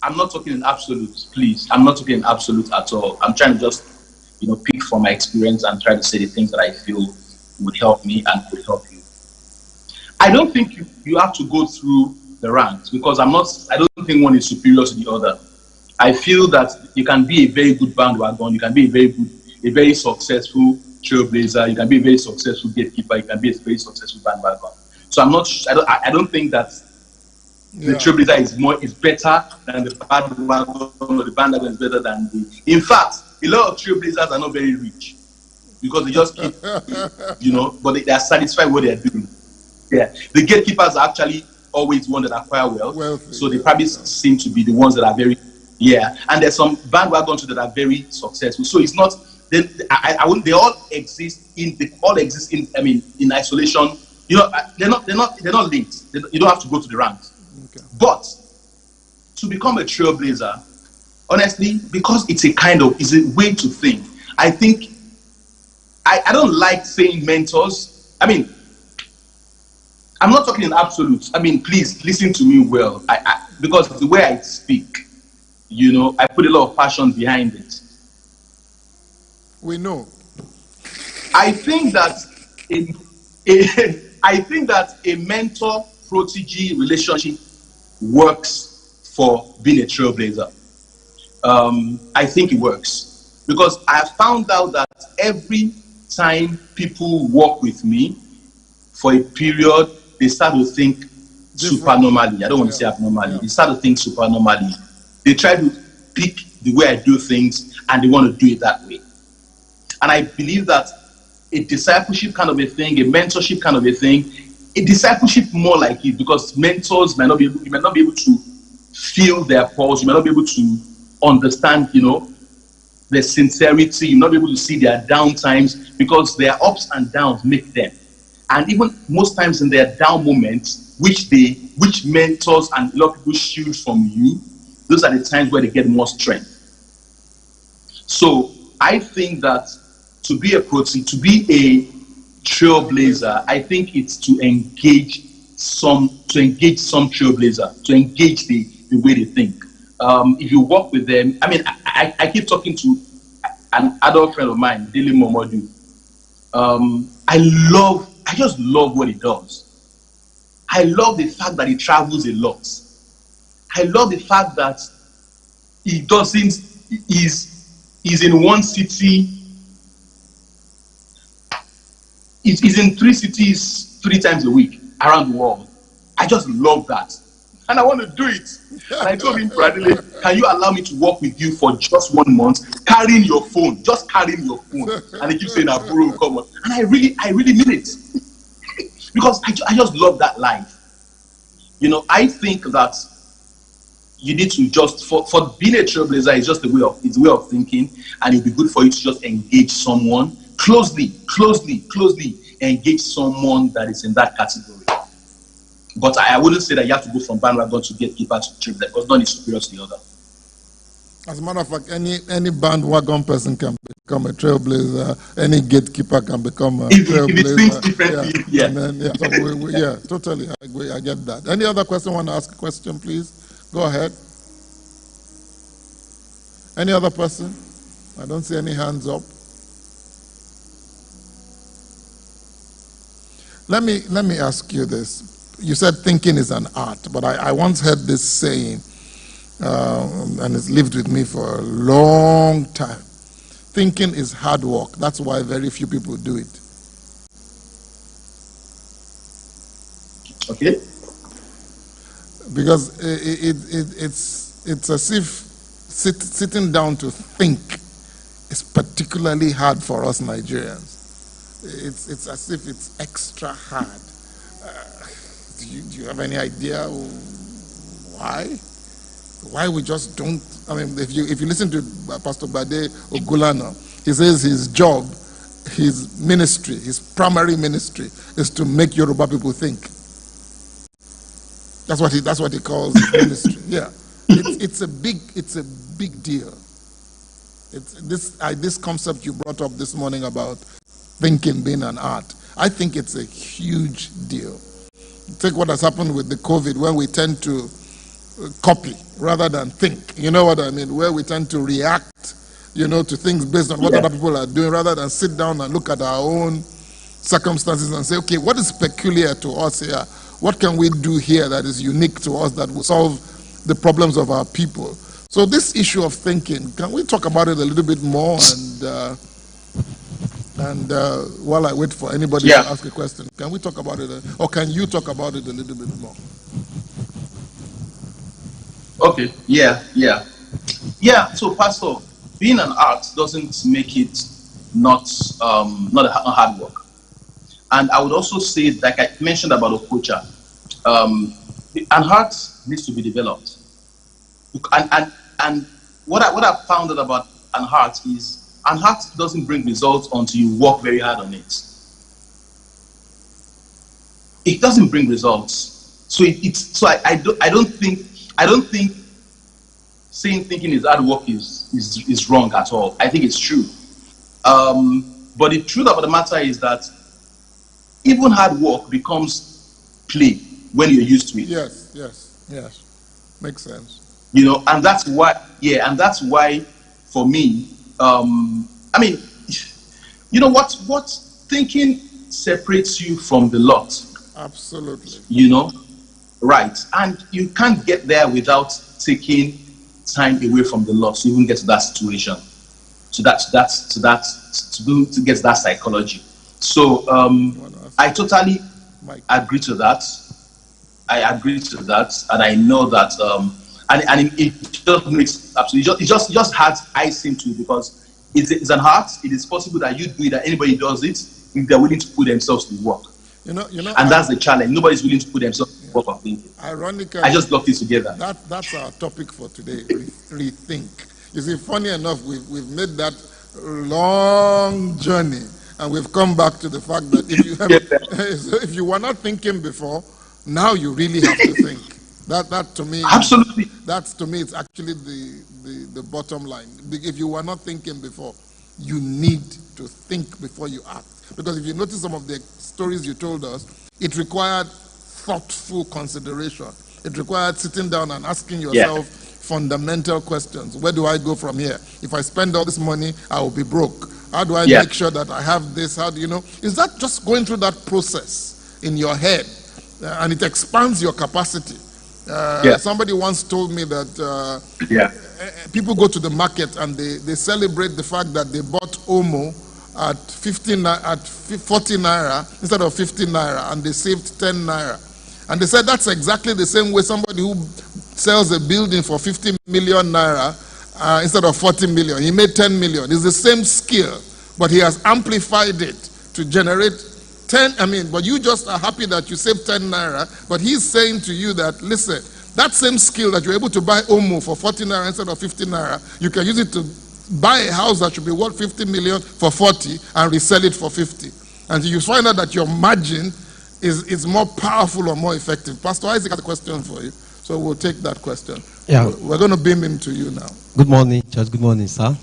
I'm not talking in absolutes, please. I'm not talking in absolute at all. I'm trying to just, pick from my experience and try to say the things that I feel would help me and could help you. I don't think you have to go through the ranks, because I don't think one is superior to the other. I feel that you can be a very good bandwagon, you can be a very successful trailblazer, you can be a very successful gatekeeper, you can be a very successful bandwagon. So I don't think that the trailblazer is better than the bandwagon, or the bandwagon is better than the. In fact, a lot of trailblazers are not very rich because they just keep, but they are satisfied with what they are doing. Yeah, the gatekeepers are actually always one that acquire wealth, so they probably seem to be the ones that are very, and there's some bandwagons that are very successful. So it's not. I wouldn't. They all exist in isolation. They're not linked. You don't have to go to the ranks. Okay. But to become a trailblazer, honestly, because it's a way to think. I think I don't like saying mentors. I mean, I'm not talking in absolutes. I mean, please listen to me well. Because the way I speak, I put a lot of passion behind it. We know. I think that a mentor-protege relationship works for being a trailblazer. I think it works because I have found out that every time people work with me for a period, they start to think supernormally. I don't want to say abnormally. They start to think supernormally. They try to pick the way I do things, and they want to do it that way. And I believe that a discipleship kind of a thing, a mentorship kind of a thing, a discipleship more like it, because mentors might not be able to feel their pulse. You might not be able to understand, their sincerity. You might not be able to see their down times, because their ups and downs make them. And even most times in their down moments, which mentors and a lot of people shield from you, those are the times where they get more strength. So I think that to be a trailblazer, I think it's to engage some trailblazer, to engage the way they think. If you work with them, I keep talking to an adult friend of mine, Dili Momodu. I just love what he does. I love the fact that he travels a lot. I love the fact that he's in one city. He's in 3 cities 3 times a week around the world. I just love that. And I want to do it. And I told him, Bradley, can you allow me to work with you for just 1 month, carrying your phone, just carrying your phone? And he keeps saying, bro, come on. And I really mean it. Because I just love that life. I think that you need to just, for being a trailblazer, it's just a way of thinking, and it'll be good for you to just engage someone closely engage someone that is in that category. But I wouldn't say that you have to go from bandwagon to gatekeeper to trailblazer, because none is superior to the other. As a matter of fact, any bandwagon person can become a trailblazer. Any gatekeeper can become a trailblazer. If it thinks differently, yeah. And then, totally, I agree. I get that. Any other question? Want to ask a question, please? Go ahead. Any other person? I don't see any hands up. Let me ask you this. You said thinking is an art, but I once heard this saying, and it's lived with me for a long time. Thinking is hard work. That's why very few people do it. Okay? Because it's as if sitting down to think is particularly hard for us Nigerians. It's as if it's extra hard. Do you have any idea why? Why we just don't? I mean, if you listen to Pastor Bade Ogulano, he says his job, his ministry, his primary ministry is to make Yoruba people think. That's what he calls his ministry. Yeah, it's a big deal. It's this concept you brought up this morning about thinking being an art. I think it's a huge deal. Take what has happened with the COVID, when we tend to copy rather than think. You know what I mean? Where we tend to react, to things based on what other people are doing, rather than sit down and look at our own circumstances and say, okay, what is peculiar to us here? What can we do here that is unique to us that will solve the problems of our people? So this issue of thinking, can we talk about it a little bit more? And while I wait for anybody to ask a question, can we talk about it, or can you talk about it a little bit more? Okay, yeah. So, Pastor, being an art doesn't make it not a hard work. And I would also say, like I mentioned about Okocha, an art needs to be developed. And what I found out about an art is an art doesn't bring results until you work very hard on it. It doesn't bring results. So I don't think saying thinking is hard work is wrong at all. I think it's true. But the truth of the matter is that even hard work becomes play when you're used to it. Yes. Makes sense. And that's why for me, I mean, what thinking separates you from the lot. Absolutely. Right. And you can't get there without taking time away from the lot to even get to that situation. To get to that psychology. So I totally agree to that. And I know that and it just makes absolutely it just adds icing to it, because it's an art. It is possible that you do it, that anybody does it if they're willing to put themselves to work. And that's the challenge. Nobody's willing to put themselves to work of thinking. Ironically, I just locked it together. That's our topic for today. Rethink. You see, funny enough, we've made that long journey, and we've come back to the fact that if you were not thinking before, now you really have to think. That to me, absolutely. That's to me, it's actually the bottom line. If you were not thinking before, you need to think before you act. Because if you notice some of the stories you told us, it required thoughtful consideration. It required sitting down and asking yourself fundamental questions. Where do I go from here? If I spend all this money, I will be broke. How do I make sure that I have this? How do you know? Is that just going through that process in your head? And it expands your capacity. Somebody once told me that people go to the market and they celebrate the fact that they bought Omo at 40 naira instead of 50 naira, and they saved 10 naira. And they said that's exactly the same way somebody who sells a building for 50 million naira instead of 40 million, he made 10 million. It's the same skill, but he has amplified it to generate 10. But you just are happy that you saved 10 naira, but he's saying to you that, listen, that same skill that you're able to buy Omo for 40 naira instead of 50 naira, you can use it to buy a house that should be worth 50 million for 40 and resell it for 50. And you find out that your margin is more powerful or more effective. Pastor Isaac has a question for you, so we'll take that question. We're going to beam him to you now. Good morning, Church. Good morning, sir.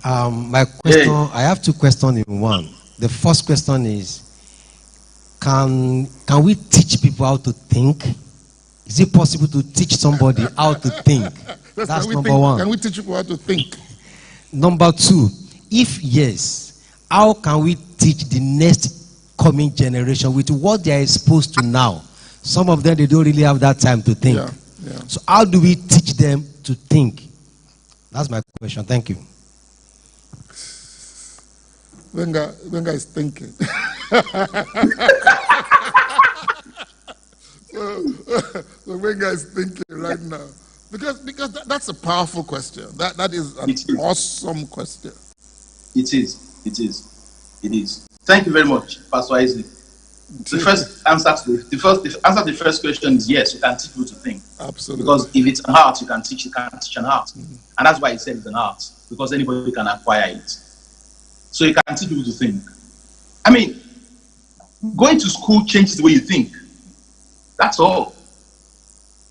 My question, I have two questions in one. The first question is, can we teach people how to think? Is it possible to teach somebody how to think? That's number one. Can we teach people how to think? Number two, if yes, how can we teach the next coming generation with what they are exposed to now? Some of them, they don't really have that time to think. So how do we teach them to think? That's my question. Thank you. Gbenga is thinking. So Gbenga is thinking right now. Because that's a powerful question. That is an awesome question. It is. It is. It is. Thank you very much, Pastor Isaac. The first answer to the first question is yes, you can teach people to think. Absolutely. Because if it's an art, you can teach an art. And that's why he said it's an art, because anybody can acquire it. So you can teach people to think. I mean, going to school changes the way you think. That's all.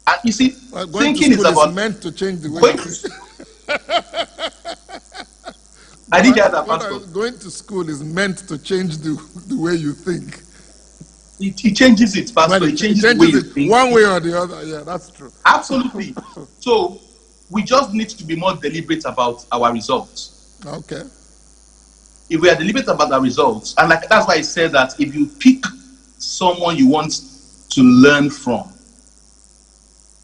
And you see, thinking is about meant to change the way you think. I didn't get that, Pastor. Going to school is meant to change the way you think. It changes it, Pastor. It changes the way you think. One way or the other. Yeah, that's true. Absolutely. So we just need to be more deliberate about our results. Okay. If we are deliberate about our results, and that's why I said that if you pick someone you want to learn from,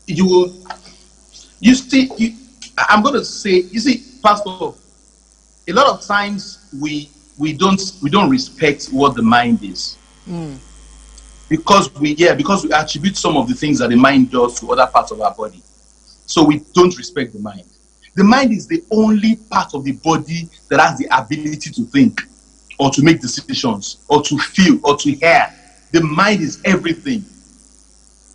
you will. You see, I'm going to say, you see, Pastor, a lot of times we don't respect what the mind is. Because we attribute some of the things that the mind does to other parts of our body. So we don't respect the mind. The mind is the only part of the body that has the ability to think or to make decisions or to feel or to hear. The mind is everything.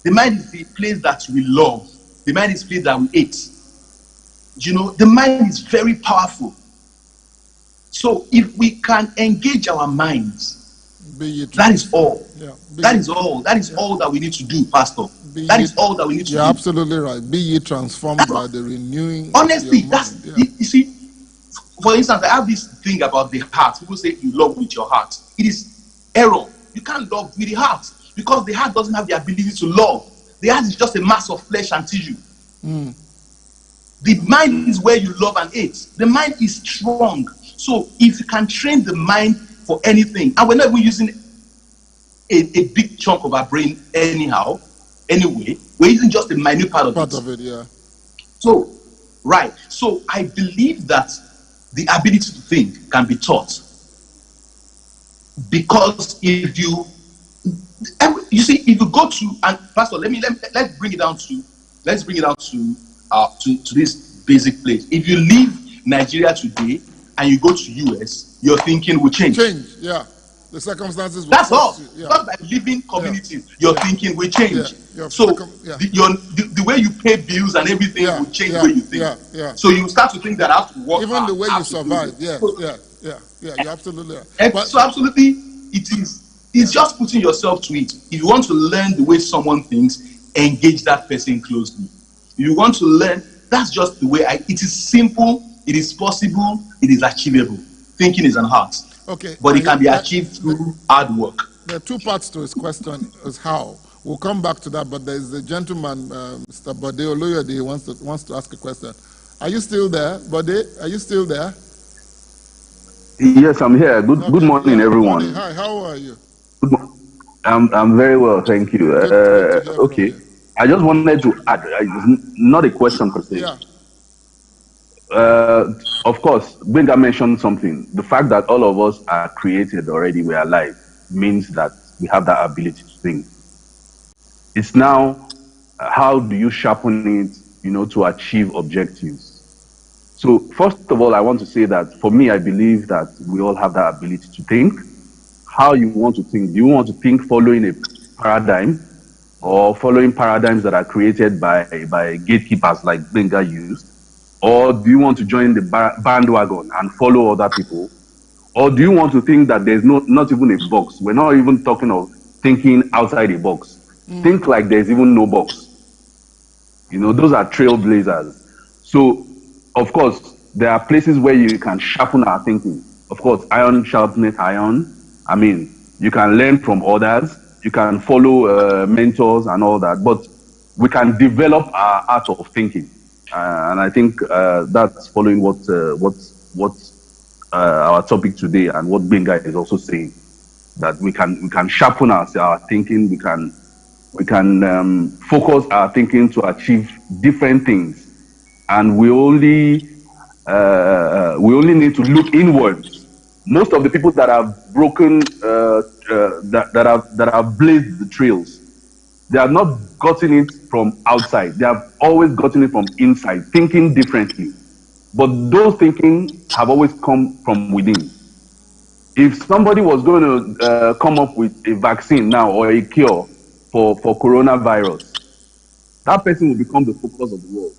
The mind is the place that we love. The mind is the place that we hate. You know, the mind is very powerful. So if we can engage our minds, that is all. Yeah, that is all. That is all that we need to do, Pastor. That is all that we need to do. You're absolutely right. Be ye transformed by the renewing. Honestly, of your that's mind. Yeah. you see. For instance, I have this thing about the heart. People say you love with your heart. It is error. You can't love with the heart because the heart doesn't have the ability to love. The heart is just a mass of flesh and tissue. The mind is where you love and hate. The mind is strong. So if you can train the mind for anything, and we're not even using a big chunk of our brain anyway, we're using just a minute part of it. Yeah. So, right. So I believe that the ability to think can be taught. Because if you see, if you go to, and Pastor, let's bring it down to this basic place. If you leave Nigeria today and you go to US, your thinking will change. Yeah. The circumstances will That's all. Yeah. Not by living communities, your thinking will change. Yeah. So the way you pay bills and everything will change the way you think. Yeah. So you start to think that I have to work. Even the way you survive. Yeah. You're absolutely right. So absolutely, it's just putting yourself to it. If you want to learn the way someone thinks, engage that person closely. If you want to learn, that's just the way it is simple, it is possible, it is achievable. Thinking is an art. Okay. But it can be achieved through hard work. There are two parts to his question, is how. We'll come back to that, but there's a gentleman, Mr. Bode Oloyede, wants to ask a question. Are you still there, Bode? Are you still there? Yes, I'm here. Good morning, everyone. Good morning. Hi, how are you? I'm very well, thank you. Okay. I just wanted to add, not a question per se. Yeah. Of course, Gbenga mentioned something. The fact that all of us are created already, we are alive, means that we have that ability to think. It's now, how do you sharpen it, to achieve objectives? So first of all, I want to say that for me, I believe that we all have that ability to think. How you want to think? Do you want to think following a paradigm or following paradigms that are created by gatekeepers like Gbenga used? Or do you want to join the bandwagon and follow other people? Or do you want to think that there's not even a box? We're not even talking of thinking outside a box. Think like there's even no box. Those are trailblazers. So, of course, there are places where you can sharpen our thinking. Of course, iron sharpeneth iron. I mean, you can learn from others. You can follow mentors and all that. But we can develop our art of thinking. And I think that's following what our topic today and what Gbenga is also saying, that we can sharpen our thinking, we can focus our thinking to achieve different things, and we only need to look inwards. Most of the people that have broken that have blazed the trails, They have not gotten it from outside. They have always gotten it from inside, thinking differently. But those thinking have always come from within. If somebody was going to come up with a vaccine now or a cure for coronavirus, that person will become the focus of the world.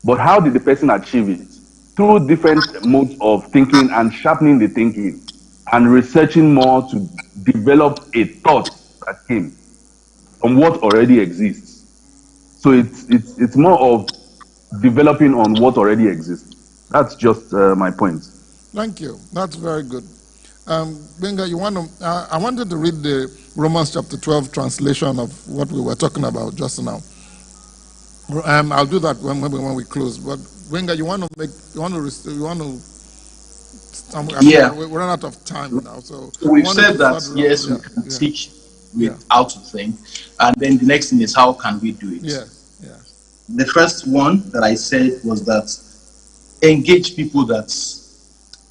But how did the person achieve it? Through different modes of thinking and sharpening the thinking and researching more to develop a thought that came from what already exists. So it's more of developing on what already exists. That's just my point. Thank you. That's very good. Gbenga, you want to? I wanted to read the Romans chapter 12 translation of what we were talking about just now. I'll do that when we close. But Gbenga, you want to make? You want to? Yeah. We're running out of time now, so we've said that yes, we can teach with how to think, and then the next thing is how can we do it? Yes. The first one that I said was that engage people that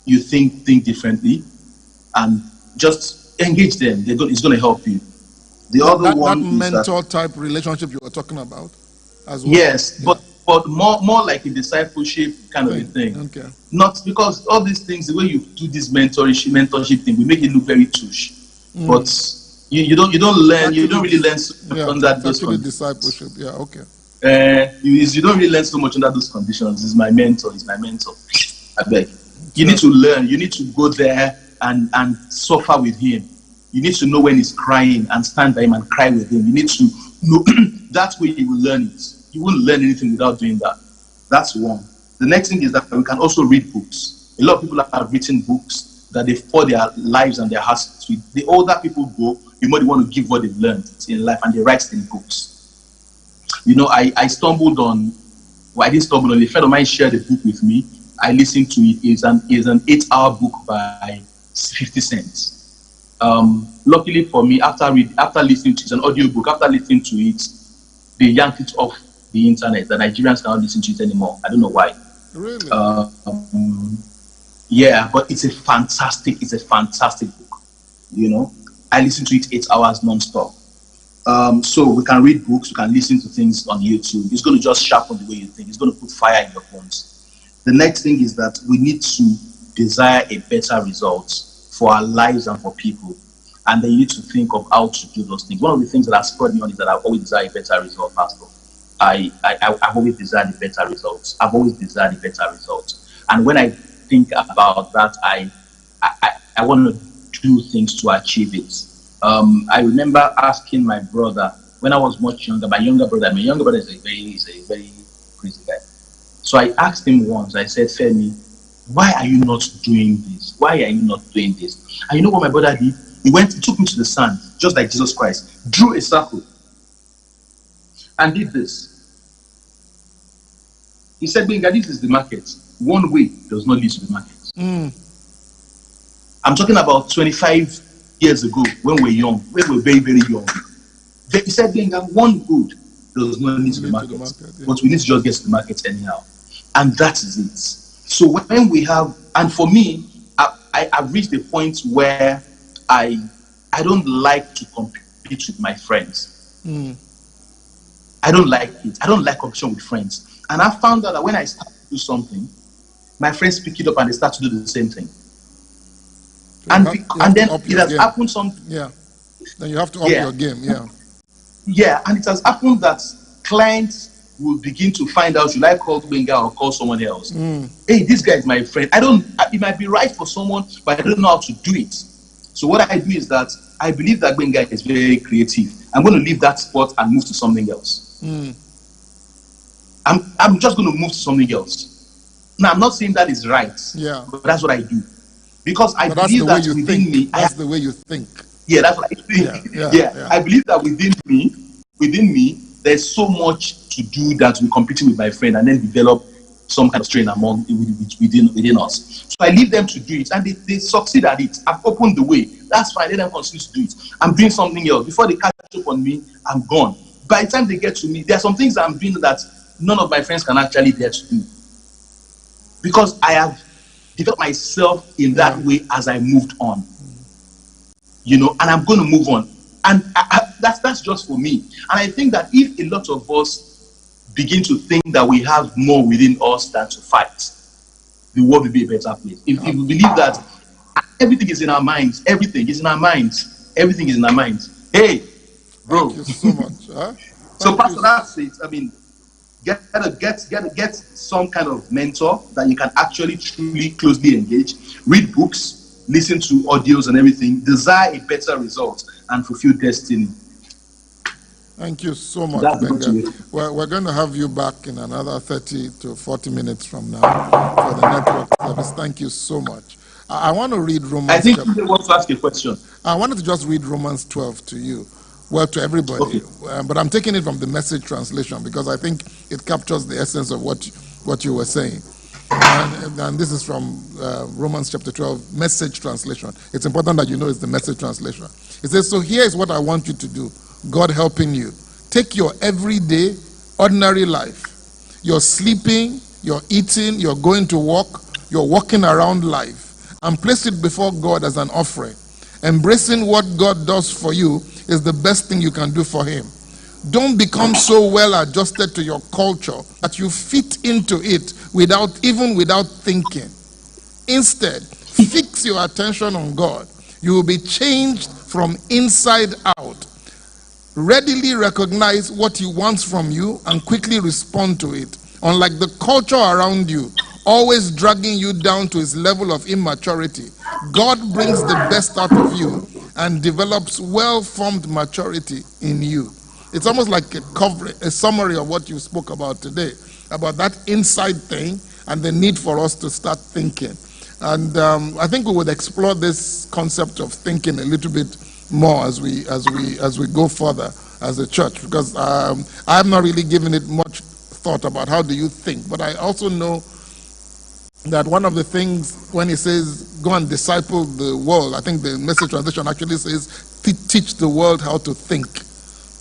you think differently, and just engage them. It's going to help you. The other one that is mentor type relationship you were talking about, as well. Yes, but more like a discipleship kind of a thing. Okay. Not because all these things, the way you do this mentorship thing, we make it look very touche. But you don't learn. Actually, you don't really learn so much under those conditions. Discipleship. Yeah. Okay. You don't really learn so much under those conditions. He's my mentor. I beg. You need to learn. You need to go there and suffer with him. You need to know when he's crying and stand by him and cry with him. You need to know that way you will learn it. You won't learn anything without doing that. That's one. The next thing is that we can also read books. A lot of people have written books that they pour their lives and their hearts to. The older people go, the more they want to give what they've learned in life, and they write in books. You know, I stumbled on, well, I didn't stumble on, a friend of mine shared a book with me. I listened to it. It's an 8-hour book by 50 Cent. Luckily for me, after listening to it, it's an audio book, after listening to it, they yanked it off the internet. The Nigerians cannot listen to it anymore. I don't know why. Really? Yeah, but it's a fantastic book. You know, I listened to it 8 hours non-stop. So we can read books, we can listen to things on YouTube. It's going to just sharpen the way you think. It's going to put fire in your bones. The next thing is that we need to desire a better result for our lives and for people. And then you need to think of how to do those things. One of the things that has spurred me on is that I've always desired a better result, Pastor. I've always desired a better result. I've always desired a better result. And when I think about that, I want to do things to achieve it. I remember asking my brother when I was much younger. My younger brother is a very crazy guy. So I asked him once. I said, Femi, why are you not doing this? Why are you not doing this? And you know what my brother did? He took me to the sand, just like Jesus Christ, drew a circle, and did this. He said, Gbenga, this is the market. One way does not lead to the market. I'm talking about 25 years ago, when we were young, when we were very, very young. He said, Gbenga, one good does not lead to the market, but we need to just get to the market anyhow. And that is it. So when we have, and for me, I've reached a point where I don't like to compete with my friends. I don't like it. I don't like competition with friends. And I found out that when I start to do something, my friends pick it up and they start to do the same thing. And then it has happened something. Yeah. Then you have to up your game. Yeah. Yeah, and it has happened that clients will begin to find out, should I call Gbenga or call someone else? Hey, this guy is my friend. It might be right for someone, but I don't know how to do it. So what I do is that I believe that Gbenga is very creative. I'm going to leave that spot and move to something else. I'm just going to move to something else. Now, I'm not saying that is right. Yeah. But that's what I do. Because I believe that within me... That's the way you think. Yeah, that's what I think. Yeah. I believe that within me, there's so much to do that we're competing with my friend and then develop some kind of strain within us. So I leave them to do it, and they succeed at it. I've opened the way. That's fine. Let them continue to do it. I'm doing something else. Before they catch up on me, I'm gone. By the time they get to me, there are some things I'm doing that none of my friends can actually dare to do. Because I have developed myself in that way as I moved on. You know, and I'm going to move on. And that's just for me. And I think that if a lot of us begin to think that we have more within us than to fight, the world will be a better place. If we believe that everything is in our minds, everything is in our minds, everything is in our minds. Hey, bro. Thank you so much. Huh? So, Pastor, that's it. I mean, get some kind of mentor that you can actually truly closely engage. Read books, listen to audios and everything. Desire a better result and fulfill destiny. Thank you so much, Gbenga. We're going to have you back in another 30 to 40 minutes from now for the network service. Thank you so much. I want to read Romans. I think you want to ask a question. I wanted to just read Romans 12 to you. Well, to everybody. Okay. But I'm taking it from the Message translation because I think it captures the essence of what you were saying. And this is from Romans chapter 12, Message translation. It's important that you know it's the Message translation. It says, so here is what I want you to do, God helping you. Take your everyday, ordinary life. You're sleeping, you're eating, you're going to work, you're walking around life, and place it before God as an offering. Embracing what God does for you is the best thing you can do for him. Don't become so well adjusted to your culture that you fit into it without thinking. Instead, fix your attention on God. You will be changed from inside out. Readily recognize what he wants from you and quickly respond to it. Unlike the culture around you, always dragging you down to his level of immaturity, God brings the best out of you and develops well-formed maturity in you. It's almost like a summary of what you spoke about today, about that inside thing and the need for us to start thinking. And I think we would explore this concept of thinking a little bit more as we go further as a church, because I have not really given it much thought about how do you think. But I also know that one of the things when he says go and disciple the world, I think the Message translation actually says teach the world how to think.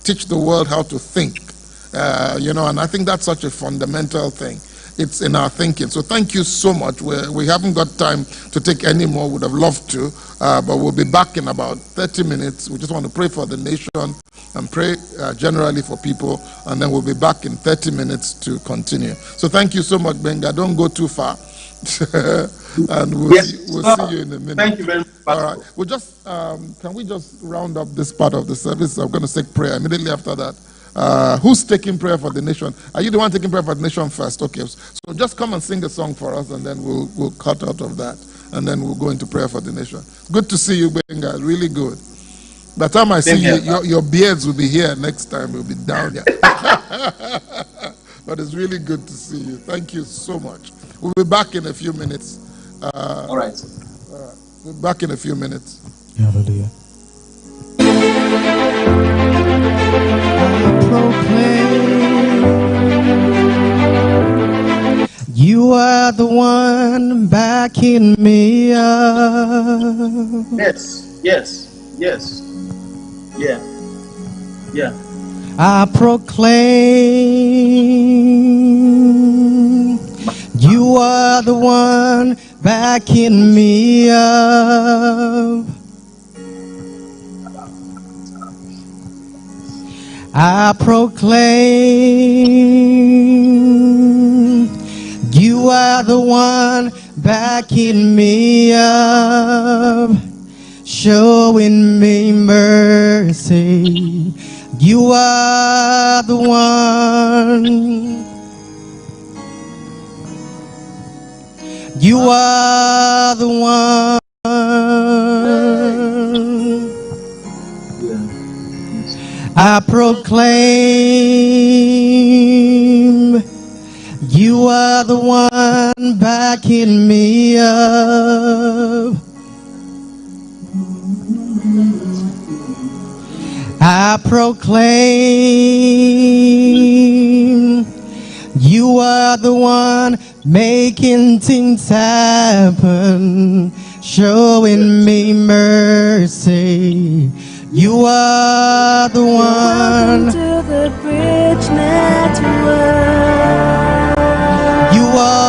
Teach the world how to think. And I think that's such a fundamental thing. It's in our thinking. So thank you so much. We haven't got time to take any more. Would have loved to, but we'll be back in about 30 minutes. We just want to pray for the nation and pray generally for people, and then we'll be back in 30 minutes to continue. So thank you so much, Gbenga. Don't go too far. And we'll see you in a minute. Thank you very much. All right. We'll just can we just round up this part of the service? I'm going to take prayer immediately after that. Who's taking prayer for the nation? Are you the one taking prayer for the nation first? Okay. So just come and sing a song for us, and then we'll cut out of that, and then we'll go into prayer for the nation. Good to see you, Gbenga. Really good. By the time I see you, your beards will be here next time. We'll be down here. But it's really good to see you. Thank you so much. We'll be back in a few minutes. All right. We'll be back in a few minutes. Hallelujah. You are the one backing me up. Yes. Yeah. I proclaim you are the one backing me up. I proclaim you are the one backing me up, showing me mercy. You are the one. You are the one. I proclaim you are the one backing me up. I proclaim you are the one making things happen, showing me mercy. You are the one. To the bridge network. You are